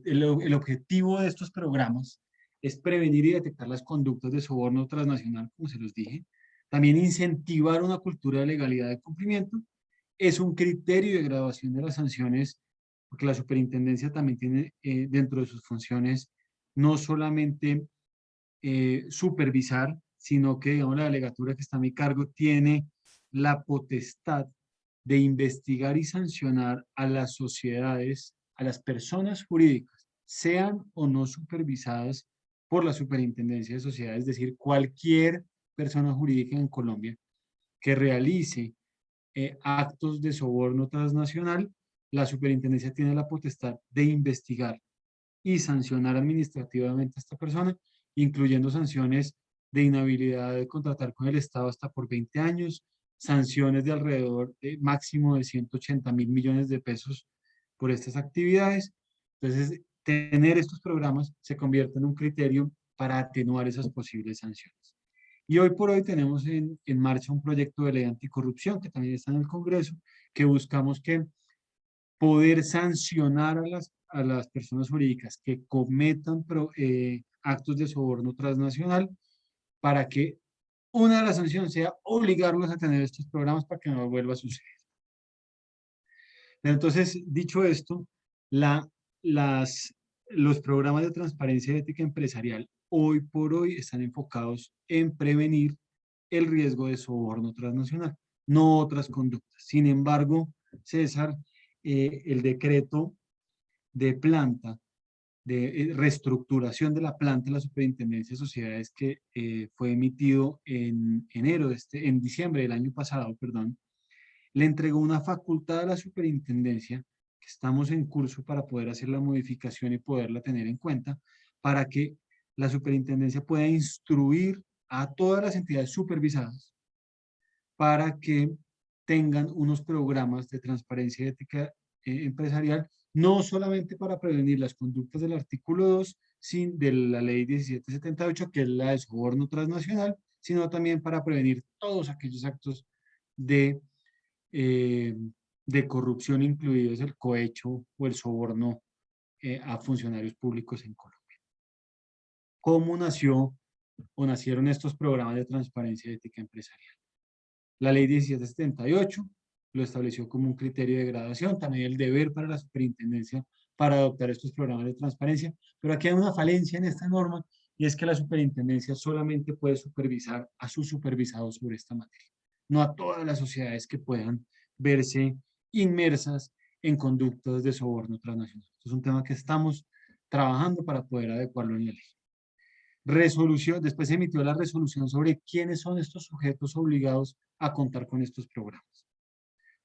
el objetivo de estos programas es prevenir y detectar las conductas de soborno transnacional, como se los dije, también incentivar una cultura de legalidad de cumplimiento, es un criterio de graduación de las sanciones, porque la superintendencia también tiene dentro de sus funciones no solamente supervisar, sino que, digamos, la delegatura que está a mi cargo tiene la potestad de investigar y sancionar a las sociedades, a las personas jurídicas, sean o no supervisadas por la Superintendencia de Sociedades, es decir, cualquier persona jurídica en Colombia que realice actos de soborno transnacional, la Superintendencia tiene la potestad de investigar y sancionar administrativamente a esta persona, incluyendo sanciones de inhabilidad de contratar con el Estado hasta por 20 años, sanciones de alrededor de máximo de 180.000 millones de pesos por estas actividades. Entonces, tener estos programas se convierte en un criterio para atenuar esas posibles sanciones. Y hoy por hoy tenemos en marcha un proyecto de ley anticorrupción que también está en el Congreso, que buscamos que poder sancionar a las personas jurídicas que cometan actos de soborno transnacional para que una de las sanciones sea obligarlos a tener estos programas para que no vuelva a suceder. Entonces, dicho esto, la, las, los programas de transparencia y ética empresarial hoy por hoy están enfocados en prevenir el riesgo de soborno transnacional, no otras conductas. Sin embargo, César, el decreto de planta, de reestructuración de la planta de la Superintendencia de Sociedades que fue emitido en diciembre del año pasado, perdón, le entregó una facultad a la Superintendencia que estamos en curso para poder hacer la modificación y poderla tener en cuenta, para que la superintendencia pueda instruir a todas las entidades supervisadas para que tengan unos programas de transparencia y ética empresarial, no solamente para prevenir las conductas del artículo 2 de la ley 1778, que es la de soborno transnacional, sino también para prevenir todos aquellos actos de, eh, de corrupción, incluidos el cohecho o el soborno a funcionarios públicos en Colombia. ¿Cómo nació o nacieron estos programas de transparencia y ética empresarial? La ley 1778 lo estableció como un criterio de gradación, también el deber para la superintendencia para adoptar estos programas de transparencia, pero aquí hay una falencia en esta norma, y es que la superintendencia solamente puede supervisar a sus supervisados sobre esta materia, no a todas las sociedades que puedan verse inmersas en conductas de soborno transnacional. Esto es un tema que estamos trabajando para poder adecuarlo en la ley. Resolución, después se emitió la resolución sobre quiénes son estos sujetos obligados a contar con estos programas.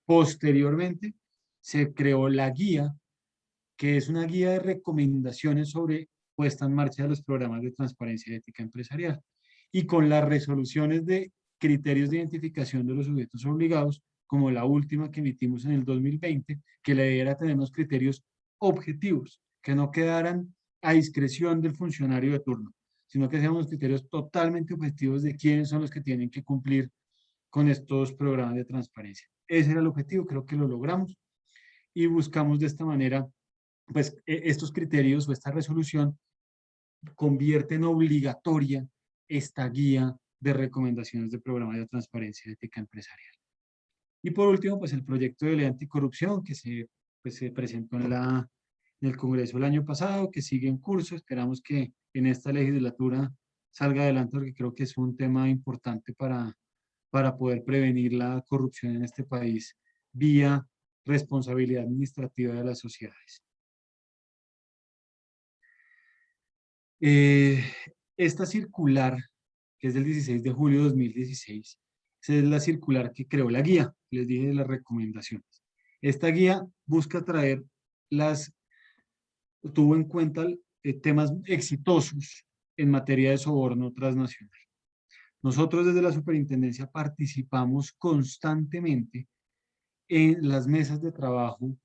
Posteriormente, se creó la guía, que es una guía de recomendaciones sobre puesta en marcha de los programas de transparencia y ética empresarial. Y con las resoluciones de criterios de identificación de los sujetos obligados, como la última que emitimos en el 2020, que la idea era tener unos criterios objetivos, que no quedaran a discreción del funcionario de turno, sino que sean unos criterios totalmente objetivos de quiénes son los que tienen que cumplir con estos programas de transparencia. Ese era el objetivo, creo que lo logramos, y buscamos de esta manera, pues estos criterios o esta resolución convierte en obligatoria esta guía de recomendaciones de programas de transparencia y ética empresarial. Y por último, pues el proyecto de ley anticorrupción que se presentó en el Congreso el año pasado, que sigue en curso. Esperamos que en esta legislatura salga adelante, porque creo que es un tema importante para poder prevenir la corrupción en este país vía responsabilidad administrativa de las sociedades. Esta circular, que es del 16 de julio de 2016, esa es la circular que creó la guía, les dije de las recomendaciones. Esta guía busca traer tuvo en cuenta temas exitosos en materia de soborno transnacional. Nosotros desde la superintendencia participamos constantemente en las mesas de trabajo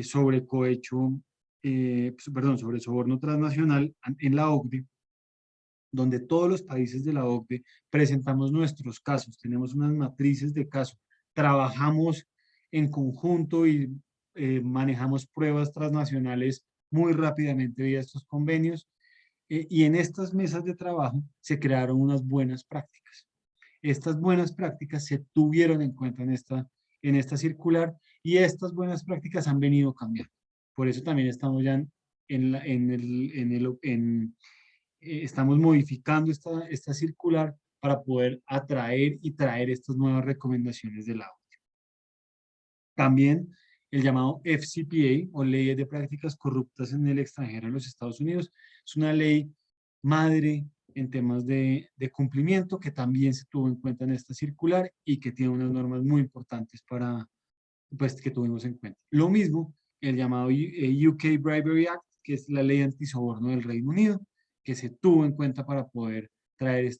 sobre cohecho, sobre soborno transnacional en la OCDE, donde todos los países de la OCDE presentamos nuestros casos, tenemos unas matrices de casos, trabajamos en conjunto y manejamos pruebas transnacionales muy rápidamente vía estos convenios, y en estas mesas de trabajo se crearon unas buenas prácticas. Estas buenas prácticas se tuvieron en cuenta en esta circular, y estas buenas prácticas han venido cambiando. Por eso también estamos ya estamos modificando esta circular para poder atraer y traer estas nuevas recomendaciones del audio. También el llamado FCPA, o Leyes de Prácticas Corruptas en el Extranjero en los Estados Unidos, es una ley madre en temas de cumplimiento, que también se tuvo en cuenta en esta circular y que tiene unas normas muy importantes que tuvimos en cuenta. Lo mismo el llamado UK Bribery Act, que es la ley antisoborno del Reino Unido, que se tuvo en cuenta para poder traer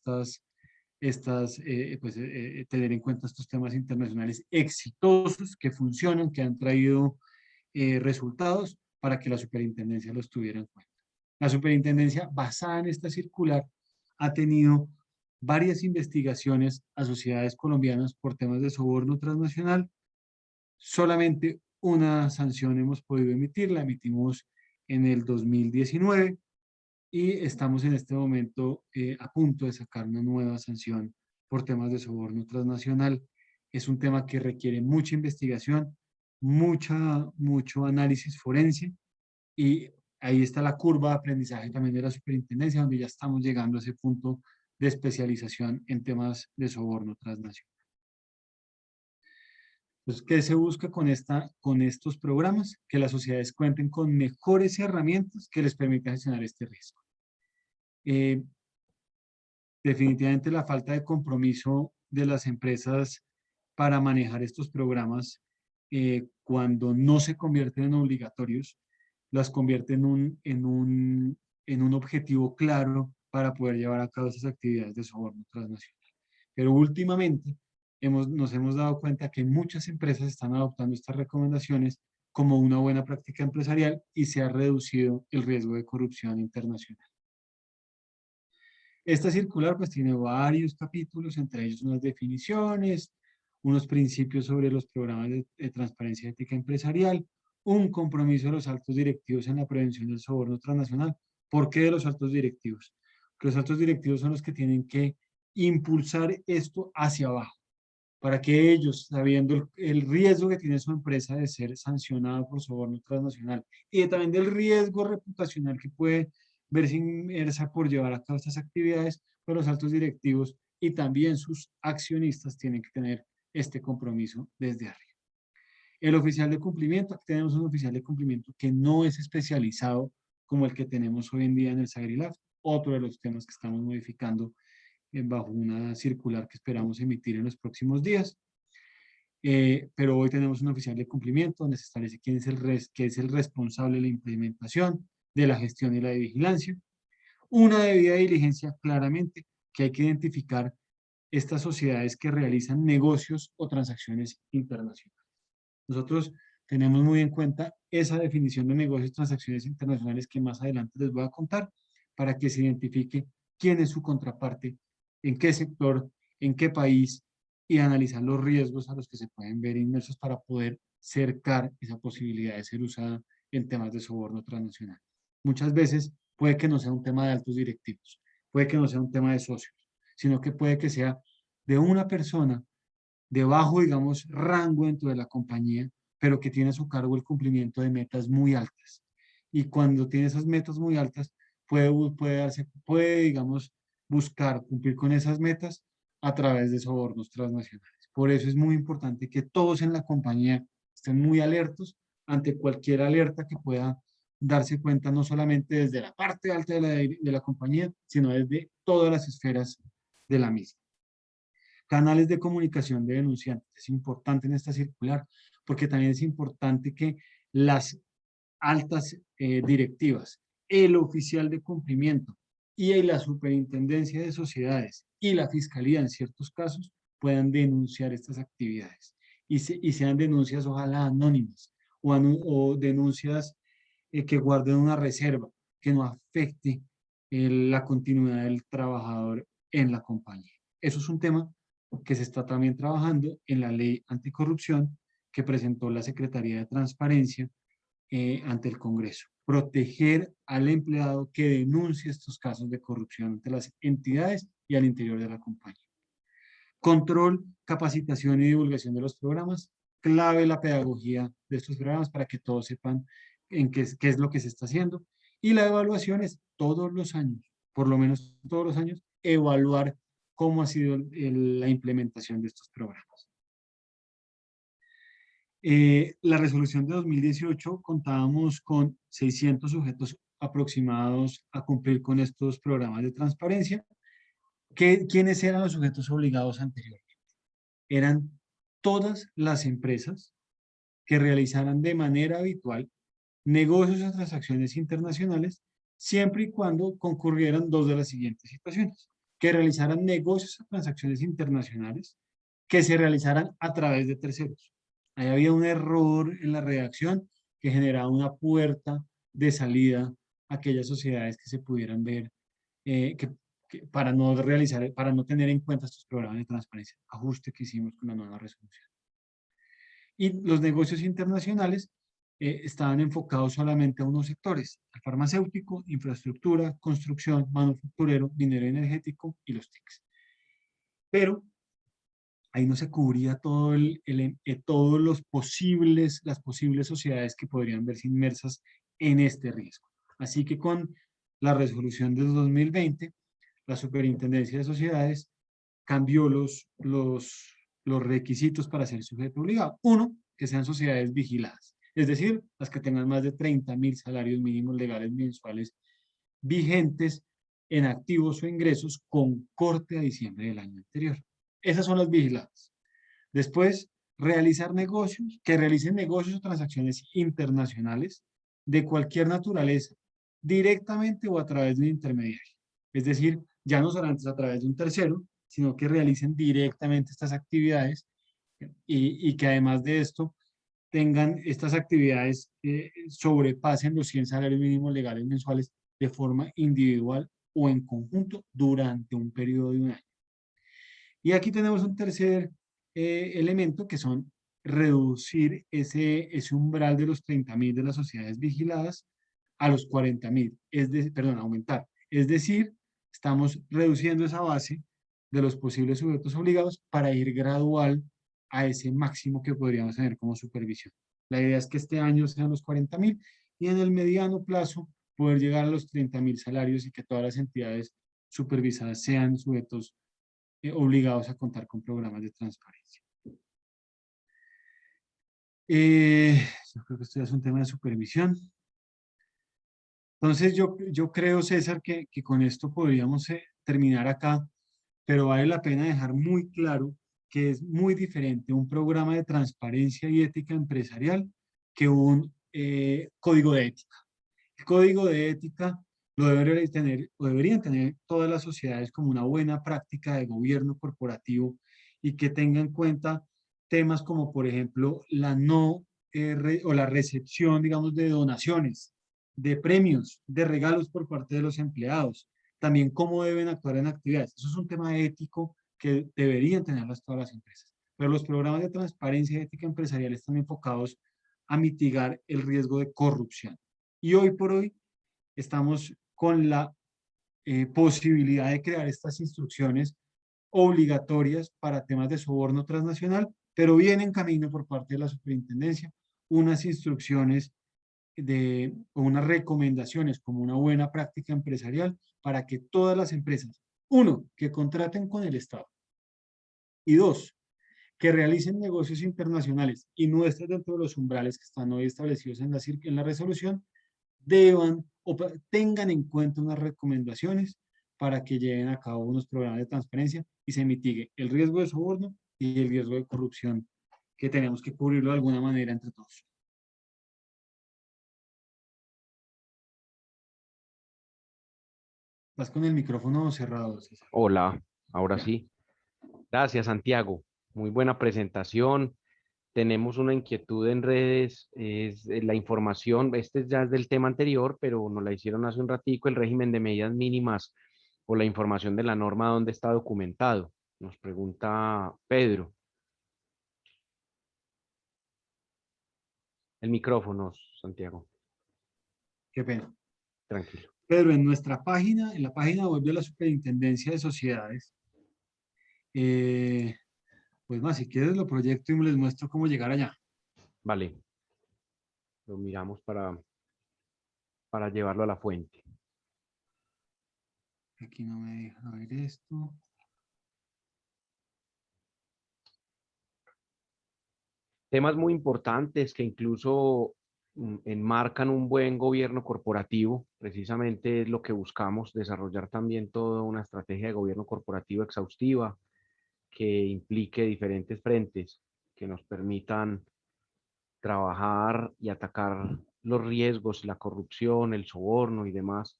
tener en cuenta estos temas internacionales exitosos que funcionan, que han traído resultados para que la superintendencia los tuviera en cuenta. La superintendencia, basada en esta circular, ha tenido varias investigaciones a sociedades colombianas por temas de soborno transnacional. Solamente una sanción hemos podido emitir, la emitimos en el 2019, y estamos en este momento a punto de sacar una nueva sanción por temas de soborno transnacional. Es un tema que requiere mucha investigación, mucho análisis forense, y ahí está la curva de aprendizaje también de la superintendencia, donde ya estamos llegando a ese punto de especialización en temas de soborno transnacional. Entonces, ¿qué se busca con estos programas? Que las sociedades cuenten con mejores herramientas que les permitan gestionar este riesgo. Definitivamente la falta de compromiso de las empresas para manejar estos programas cuando no se convierten en obligatorios, las convierte en un objetivo claro para poder llevar a cabo esas actividades de soborno transnacional. Pero últimamente nos hemos dado cuenta que muchas empresas están adoptando estas recomendaciones como una buena práctica empresarial y se ha reducido el riesgo de corrupción internacional. Esta circular pues tiene varios capítulos, entre ellos unas definiciones, unos principios sobre los programas de transparencia ética empresarial, un compromiso de los altos directivos en la prevención del soborno transnacional. ¿Por qué de los altos directivos? Porque los altos directivos son los que tienen que impulsar esto hacia abajo, para que ellos, sabiendo el riesgo que tiene su empresa de ser sancionada por soborno transnacional y también del riesgo reputacional que puede verse inmersa por llevar a cabo estas actividades, pues los altos directivos y también sus accionistas tienen que tener este compromiso desde arriba. El oficial de cumplimiento, aquí tenemos un oficial de cumplimiento que no es especializado como el que tenemos hoy en día en el SagriLab, otro de los temas que estamos modificando bajo una circular que esperamos emitir en los próximos días. Pero hoy tenemos un oficial de cumplimiento donde se establece quién es el responsable de la implementación, de la gestión y la de vigilancia. Una debida diligencia claramente que hay que identificar estas sociedades que realizan negocios o transacciones internacionales. Nosotros tenemos muy en cuenta esa definición de negocios y transacciones internacionales que más adelante les voy a contar para que se identifique quién es su contraparte, en qué sector, en qué país y analizar los riesgos a los que se pueden ver inmersos para poder cercar esa posibilidad de ser usada en temas de soborno transnacional. Muchas veces puede que no sea un tema de altos directivos, puede que no sea un tema de socios, sino que puede que sea de una persona de bajo, digamos, rango dentro de la compañía, pero que tiene a su cargo el cumplimiento de metas muy altas. Y cuando tiene esas metas muy altas, puede, digamos, buscar cumplir con esas metas a través de sobornos transnacionales. Por eso es muy importante que todos en la compañía estén muy alertos ante cualquier alerta que pueda darse cuenta, no solamente desde la parte alta de la compañía, sino desde todas las esferas de la misma. Canales de comunicación de denunciantes. Es importante en esta circular porque también es importante que las altas directivas, el oficial de cumplimiento y la superintendencia de sociedades y la fiscalía en ciertos casos puedan denunciar estas actividades y sean denuncias ojalá anónimas o denuncias que guarden una reserva que no afecte la continuidad del trabajador en la compañía. Eso es un tema que se está también trabajando en la ley anticorrupción que presentó la Secretaría de Transparencia ante el Congreso. Proteger al empleado que denuncie estos casos de corrupción ante las entidades y al interior de la compañía. Control, capacitación y divulgación de los programas. Clave la pedagogía de estos programas para que todos sepan qué es lo que se está haciendo. Y la evaluación es todos los años, por lo menos todos los años, evaluar cómo ha sido la implementación de estos programas. La resolución de 2018 contábamos con 600 sujetos aproximados a cumplir con estos programas de transparencia. ¿Quiénes eran los sujetos obligados anteriormente? Eran todas las empresas que realizaran de manera habitual negocios o transacciones internacionales, siempre y cuando concurrieran dos de las siguientes situaciones: que realizaran negocios o transacciones internacionales que se realizaran a través de terceros. Ahí había un error en la redacción que generaba una puerta de salida a aquellas sociedades que se pudieran ver para no tener en cuenta estos programas de transparencia, ajuste que hicimos con la nueva resolución. Y los negocios internacionales estaban enfocados solamente a unos sectores: al farmacéutico, infraestructura, construcción, manufacturero, minero energético y los TICs. Pero ahí no se cubría todos las posibles sociedades que podrían verse inmersas en este riesgo. Así que con la resolución de 2020, la Superintendencia de Sociedades cambió los requisitos para ser sujeto obligado. Uno, que sean sociedades vigiladas, es decir, las que tengan más de 30.000 salarios mínimos legales mensuales vigentes en activos o ingresos con corte a diciembre del año anterior. Esas son las vigiladas. Después, que realicen negocios o transacciones internacionales de cualquier naturaleza, directamente o a través de un intermediario. Es decir, ya no solamente a través de un tercero, sino que realicen directamente estas actividades y que además de esto tengan estas actividades que sobrepasen los 100 salarios mínimos legales mensuales de forma individual o en conjunto durante un periodo de un año. Y aquí tenemos un tercer elemento que son reducir ese umbral de los 30.000 de las sociedades vigiladas a los 40.000, perdón, aumentar. Es decir, estamos reduciendo esa base de los posibles sujetos obligados para ir gradual a ese máximo que podríamos tener como supervisión. La idea es que este año sean los 40.000 y en el mediano plazo poder llegar a los 30.000 salarios y que todas las entidades supervisadas sean sujetos obligados a contar con programas de transparencia. Yo creo que esto ya es un tema de supervisión. Entonces yo creo, César, que con esto podríamos terminar acá, pero vale la pena dejar muy claro que es muy diferente un programa de transparencia y ética empresarial que un código de ética. El código de ética lo deberían tener todas las sociedades como una buena práctica de gobierno corporativo y que tenga en cuenta temas como, por ejemplo, la la recepción, digamos, de donaciones, de premios, de regalos por parte de los empleados, también cómo deben actuar en actividades. Eso es un tema ético que deberían tenerlas todas las empresas. Pero los programas de transparencia y ética empresarial están enfocados a mitigar el riesgo de corrupción. Y hoy por hoy estamos con la posibilidad de crear estas instrucciones obligatorias para temas de soborno transnacional, pero viene en camino por parte de la superintendencia unas instrucciones o unas recomendaciones como una buena práctica empresarial para que todas las empresas, uno, que contraten con el Estado y dos, que realicen negocios internacionales y no estén dentro de los umbrales que están hoy establecidos en la resolución, deban o tengan en cuenta unas recomendaciones para que lleven a cabo unos programas de transparencia y se mitigue el riesgo de soborno y el riesgo de corrupción que tenemos que cubrirlo de alguna manera entre todos. Estás con el micrófono cerrado, César. Hola, ahora sí. Gracias, Santiago. Muy buena presentación. Tenemos una inquietud en redes, es la información, este ya es del tema anterior, pero nos la hicieron hace un ratico, el régimen de medidas mínimas o la información de la norma, ¿dónde está documentado? Nos pregunta Pedro. El micrófono, Santiago. Qué pena. Tranquilo. Pedro, en nuestra página, en la página web de la Superintendencia de Sociedades, pues más, si quieres lo proyecto y les muestro cómo llegar allá. Vale. Lo miramos para llevarlo a la fuente. Aquí no me deja ver esto. Temas muy importantes que incluso enmarcan un buen gobierno corporativo. Precisamente es lo que buscamos, desarrollar también toda una estrategia de gobierno corporativo exhaustiva que implique diferentes frentes que nos permitan trabajar y atacar los riesgos, la corrupción, el soborno y demás.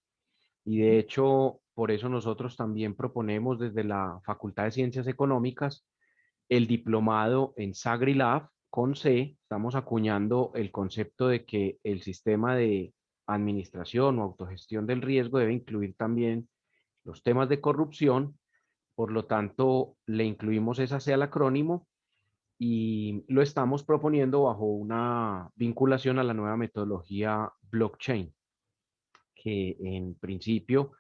Y de hecho, por eso nosotros también proponemos desde la Facultad de Ciencias Económicas el diplomado en SagriLab con C. Estamos acuñando el concepto de que el sistema de administración o autogestión del riesgo debe incluir también los temas de corrupción. Por lo tanto, le incluimos esa C al acrónimo y lo estamos proponiendo bajo una vinculación a la nueva metodología blockchain, que en principio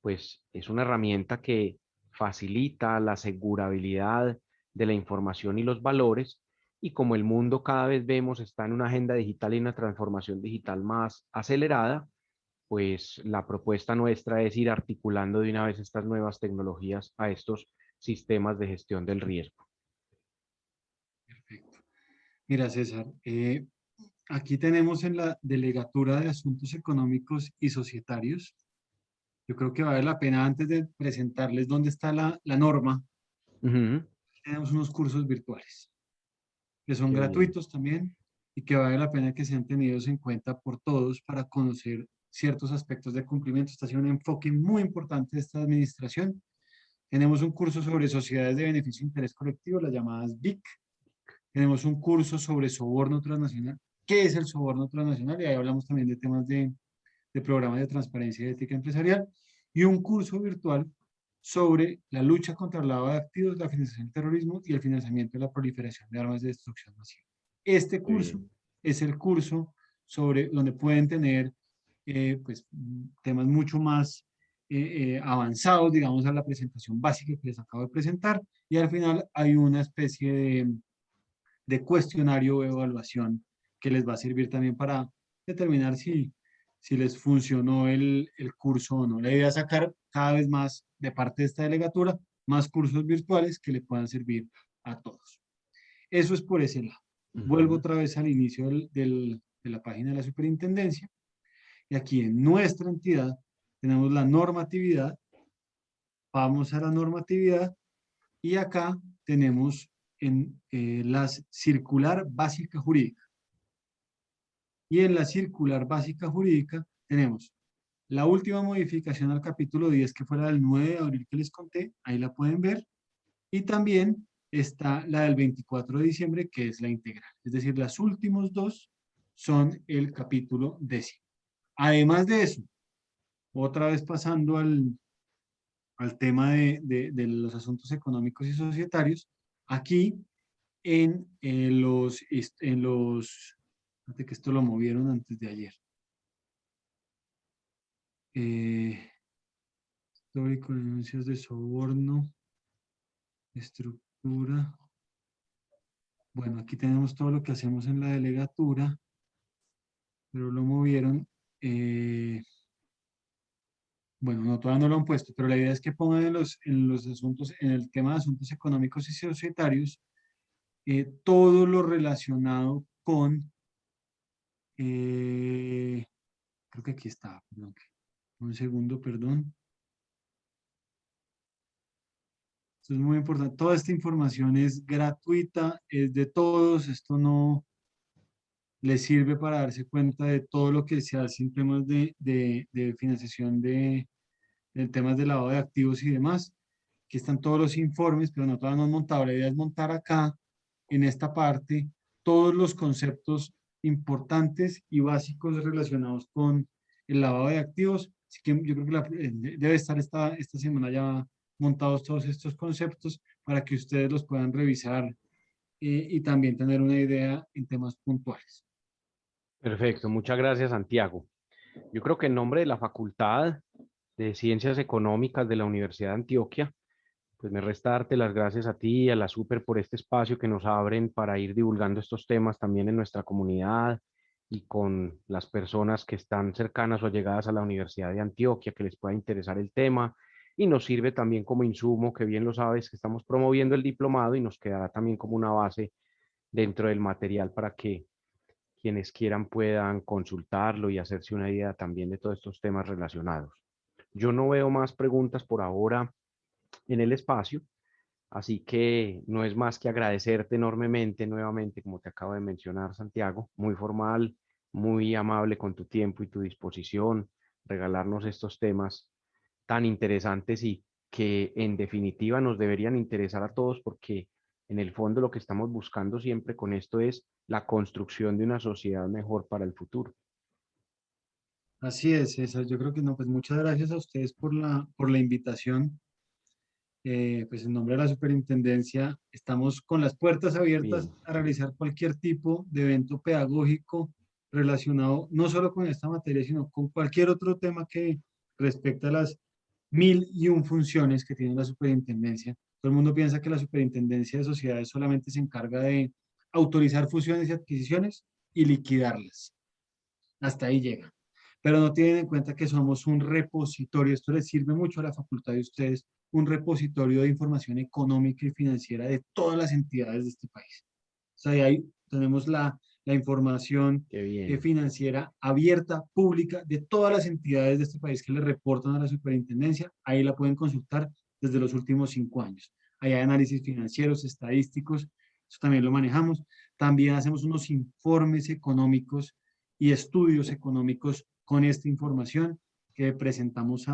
pues es una herramienta que facilita la asegurabilidad de la información y los valores, y como el mundo cada vez vemos está en una agenda digital y una transformación digital más acelerada, pues la propuesta nuestra es ir articulando de una vez estas nuevas tecnologías a estos sistemas de gestión del riesgo. Perfecto. Mira, César, aquí tenemos en la Delegatura de Asuntos Económicos y Societarios. Yo creo que vale la pena, antes de presentarles dónde está la norma, Ujú. tenemos unos cursos virtuales. que son Qué bien. gratuitos también y que vale la pena que sean tenidos en cuenta por todos para conocer ciertos aspectos de cumplimiento. Este ha sido un enfoque muy importante de esta administración. Tenemos un curso sobre sociedades de beneficio e interés colectivo, las llamadas BIC. Tenemos un curso sobre soborno transnacional. ¿Qué es el soborno transnacional? Y ahí hablamos también de temas de programas de transparencia y ética empresarial. Y un curso virtual sobre la lucha contra el lavado de activos, la financiación del terrorismo y el financiamiento de la proliferación de armas de destrucción masiva. Este Qué curso bien. es el curso sobre donde pueden tener pues, temas mucho más avanzados, digamos, a la presentación básica que les acabo de presentar, y al final hay una especie de cuestionario o evaluación que les va a servir también para determinar si les funcionó el curso o no. La idea es sacar cada vez más de parte de esta delegatura, más cursos virtuales que le puedan servir a todos. Eso es por ese lado. Vuelvo Ujú. otra vez al inicio de la página de la superintendencia. Y aquí en nuestra entidad tenemos la normatividad. Vamos a la normatividad y acá tenemos en la circular básica jurídica. Y en la circular básica jurídica tenemos la última modificación al capítulo 10, que fue la del 9 de abril que les conté, ahí la pueden ver. Y también está la del 24 de diciembre, que es la integral. Es decir, las últimos dos son el capítulo 10. Además de eso, otra vez pasando al tema de los asuntos económicos y societarios, aquí fíjate que esto lo movieron antes de ayer. Histórico, denuncias de soborno, estructura. Bueno, aquí tenemos todo lo que hacemos en la delegatura, pero lo movieron. Bueno, no, todavía no lo han puesto, pero la idea es que pongan en los asuntos, en el tema de asuntos económicos y societarios, todo lo relacionado con, creo que aquí está, perdón, un segundo, perdón. Esto es muy importante. Toda esta información es gratuita, es de todos. Esto no les sirve para darse cuenta de todo lo que se hace en temas de financiación de temas de lavado de activos y demás. Aquí están todos los informes, pero no todavía no han montado. La idea es montar acá, en esta parte, todos los conceptos importantes y básicos relacionados con el lavado de activos. Así que yo creo que debe estar esta semana ya montados todos estos conceptos para que ustedes los puedan revisar y también tener una idea en temas puntuales. Perfecto, muchas gracias, Santiago. Yo creo que en nombre de la Facultad de Ciencias Económicas de la Universidad de Antioquia, pues me resta darte las gracias a ti y a la Super por este espacio que nos abren para ir divulgando estos temas también en nuestra comunidad y con las personas que están cercanas o allegadas a la Universidad de Antioquia, que les pueda interesar el tema. Y nos sirve también como insumo, que bien lo sabes, que estamos promoviendo el diplomado y nos quedará también como una base dentro del material para que quienes quieran puedan consultarlo y hacerse una idea también de todos estos temas relacionados. Yo no veo más preguntas por ahora en el espacio, así que no es más que agradecerte enormemente nuevamente, como te acabo de mencionar, Santiago, muy formal, muy amable con tu tiempo y tu disposición, regalarnos estos temas tan interesantes y que en definitiva nos deberían interesar a todos porque en el fondo lo que estamos buscando siempre con esto es la construcción de una sociedad mejor para el futuro. Así es, César. Yo creo que no, pues muchas gracias a ustedes por la invitación. Pues en nombre de la superintendencia estamos con las puertas abiertas Bien, a realizar cualquier tipo de evento pedagógico relacionado no solo con esta materia, sino con cualquier otro tema que respecta a las 1001 funciones que tiene la superintendencia. Todo el mundo piensa que la superintendencia de sociedades solamente se encarga de autorizar fusiones y adquisiciones y liquidarlas. Hasta ahí llega. Pero no tienen en cuenta que somos un repositorio, esto les sirve mucho a la facultad de ustedes, un repositorio de información económica y financiera de todas las entidades de este país. O sea, ahí tenemos la información qué bien. financiera abierta, pública, de todas las entidades de este país que le reportan a la superintendencia. Ahí la pueden consultar desde los últimos 5 años. Ahí hay análisis financieros, estadísticos, eso también lo manejamos. También hacemos unos informes económicos y estudios económicos con esta información que presentamos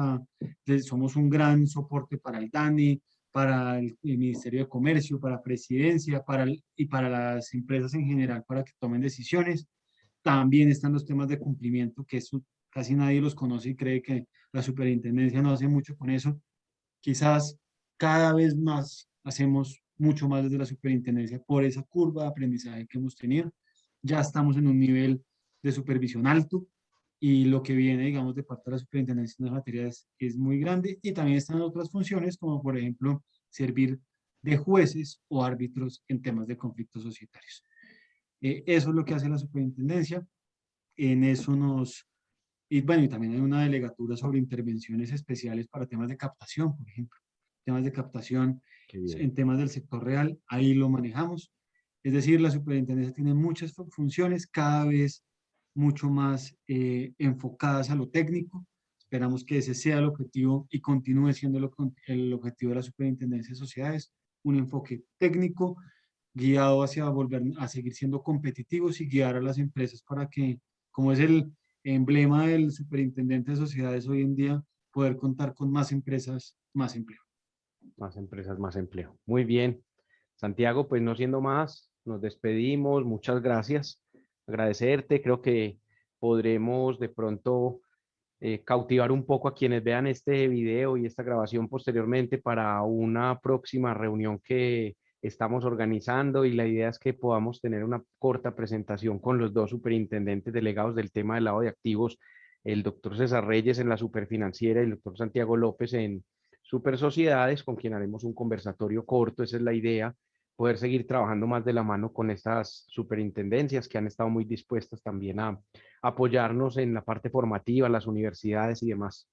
somos un gran soporte para el DANE, para el Ministerio de Comercio, para Presidencia, y para las empresas en general para que tomen decisiones. También están los temas de cumplimiento, que eso casi nadie los conoce y cree que la superintendencia no hace mucho con eso. Quizás cada vez más hacemos mucho más desde la superintendencia por esa curva de aprendizaje que hemos tenido. Ya estamos en un nivel de supervisión alto y lo que viene, digamos, de parte de la superintendencia en las materias es muy grande, y también están otras funciones como, por ejemplo, servir de jueces o árbitros en temas de conflictos societarios. Eso es lo que hace la superintendencia. En eso y bueno, y también hay una delegatura sobre intervenciones especiales para temas de captación, por ejemplo. Temas de captación en temas del sector real, ahí lo manejamos. Es decir, la superintendencia tiene muchas funciones, cada vez mucho más enfocadas a lo técnico. Esperamos que ese sea el objetivo y continúe siendo el objetivo de la superintendencia de sociedades, un enfoque técnico guiado hacia volver a seguir siendo competitivos y guiar a las empresas para que, como es el emblema del superintendente de sociedades hoy en día, poder contar con más empresas, más empleo. Más empresas, más empleo. Muy bien. Santiago, pues no siendo más, nos despedimos. Muchas gracias. Agradecerte. Creo que podremos de pronto cautivar un poco a quienes vean este video y esta grabación posteriormente para una próxima reunión que estamos organizando, y la idea es que podamos tener una corta presentación con los dos superintendentes delegados del tema del lavado de activos, el doctor César Reyes en la Superfinanciera y el doctor Santiago López en Super Sociedades, con quien haremos un conversatorio corto. Esa es la idea, poder seguir trabajando más de la mano con estas superintendencias que han estado muy dispuestas también a apoyarnos en la parte formativa, las universidades y demás.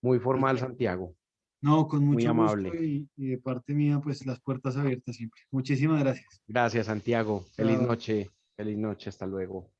Muy formal, Santiago. No, con Muy mucho amable. gusto, y de parte mía, pues las puertas abiertas siempre. Muchísimas gracias. Gracias, Santiago. Feliz Chao. noche. Feliz noche. Hasta luego.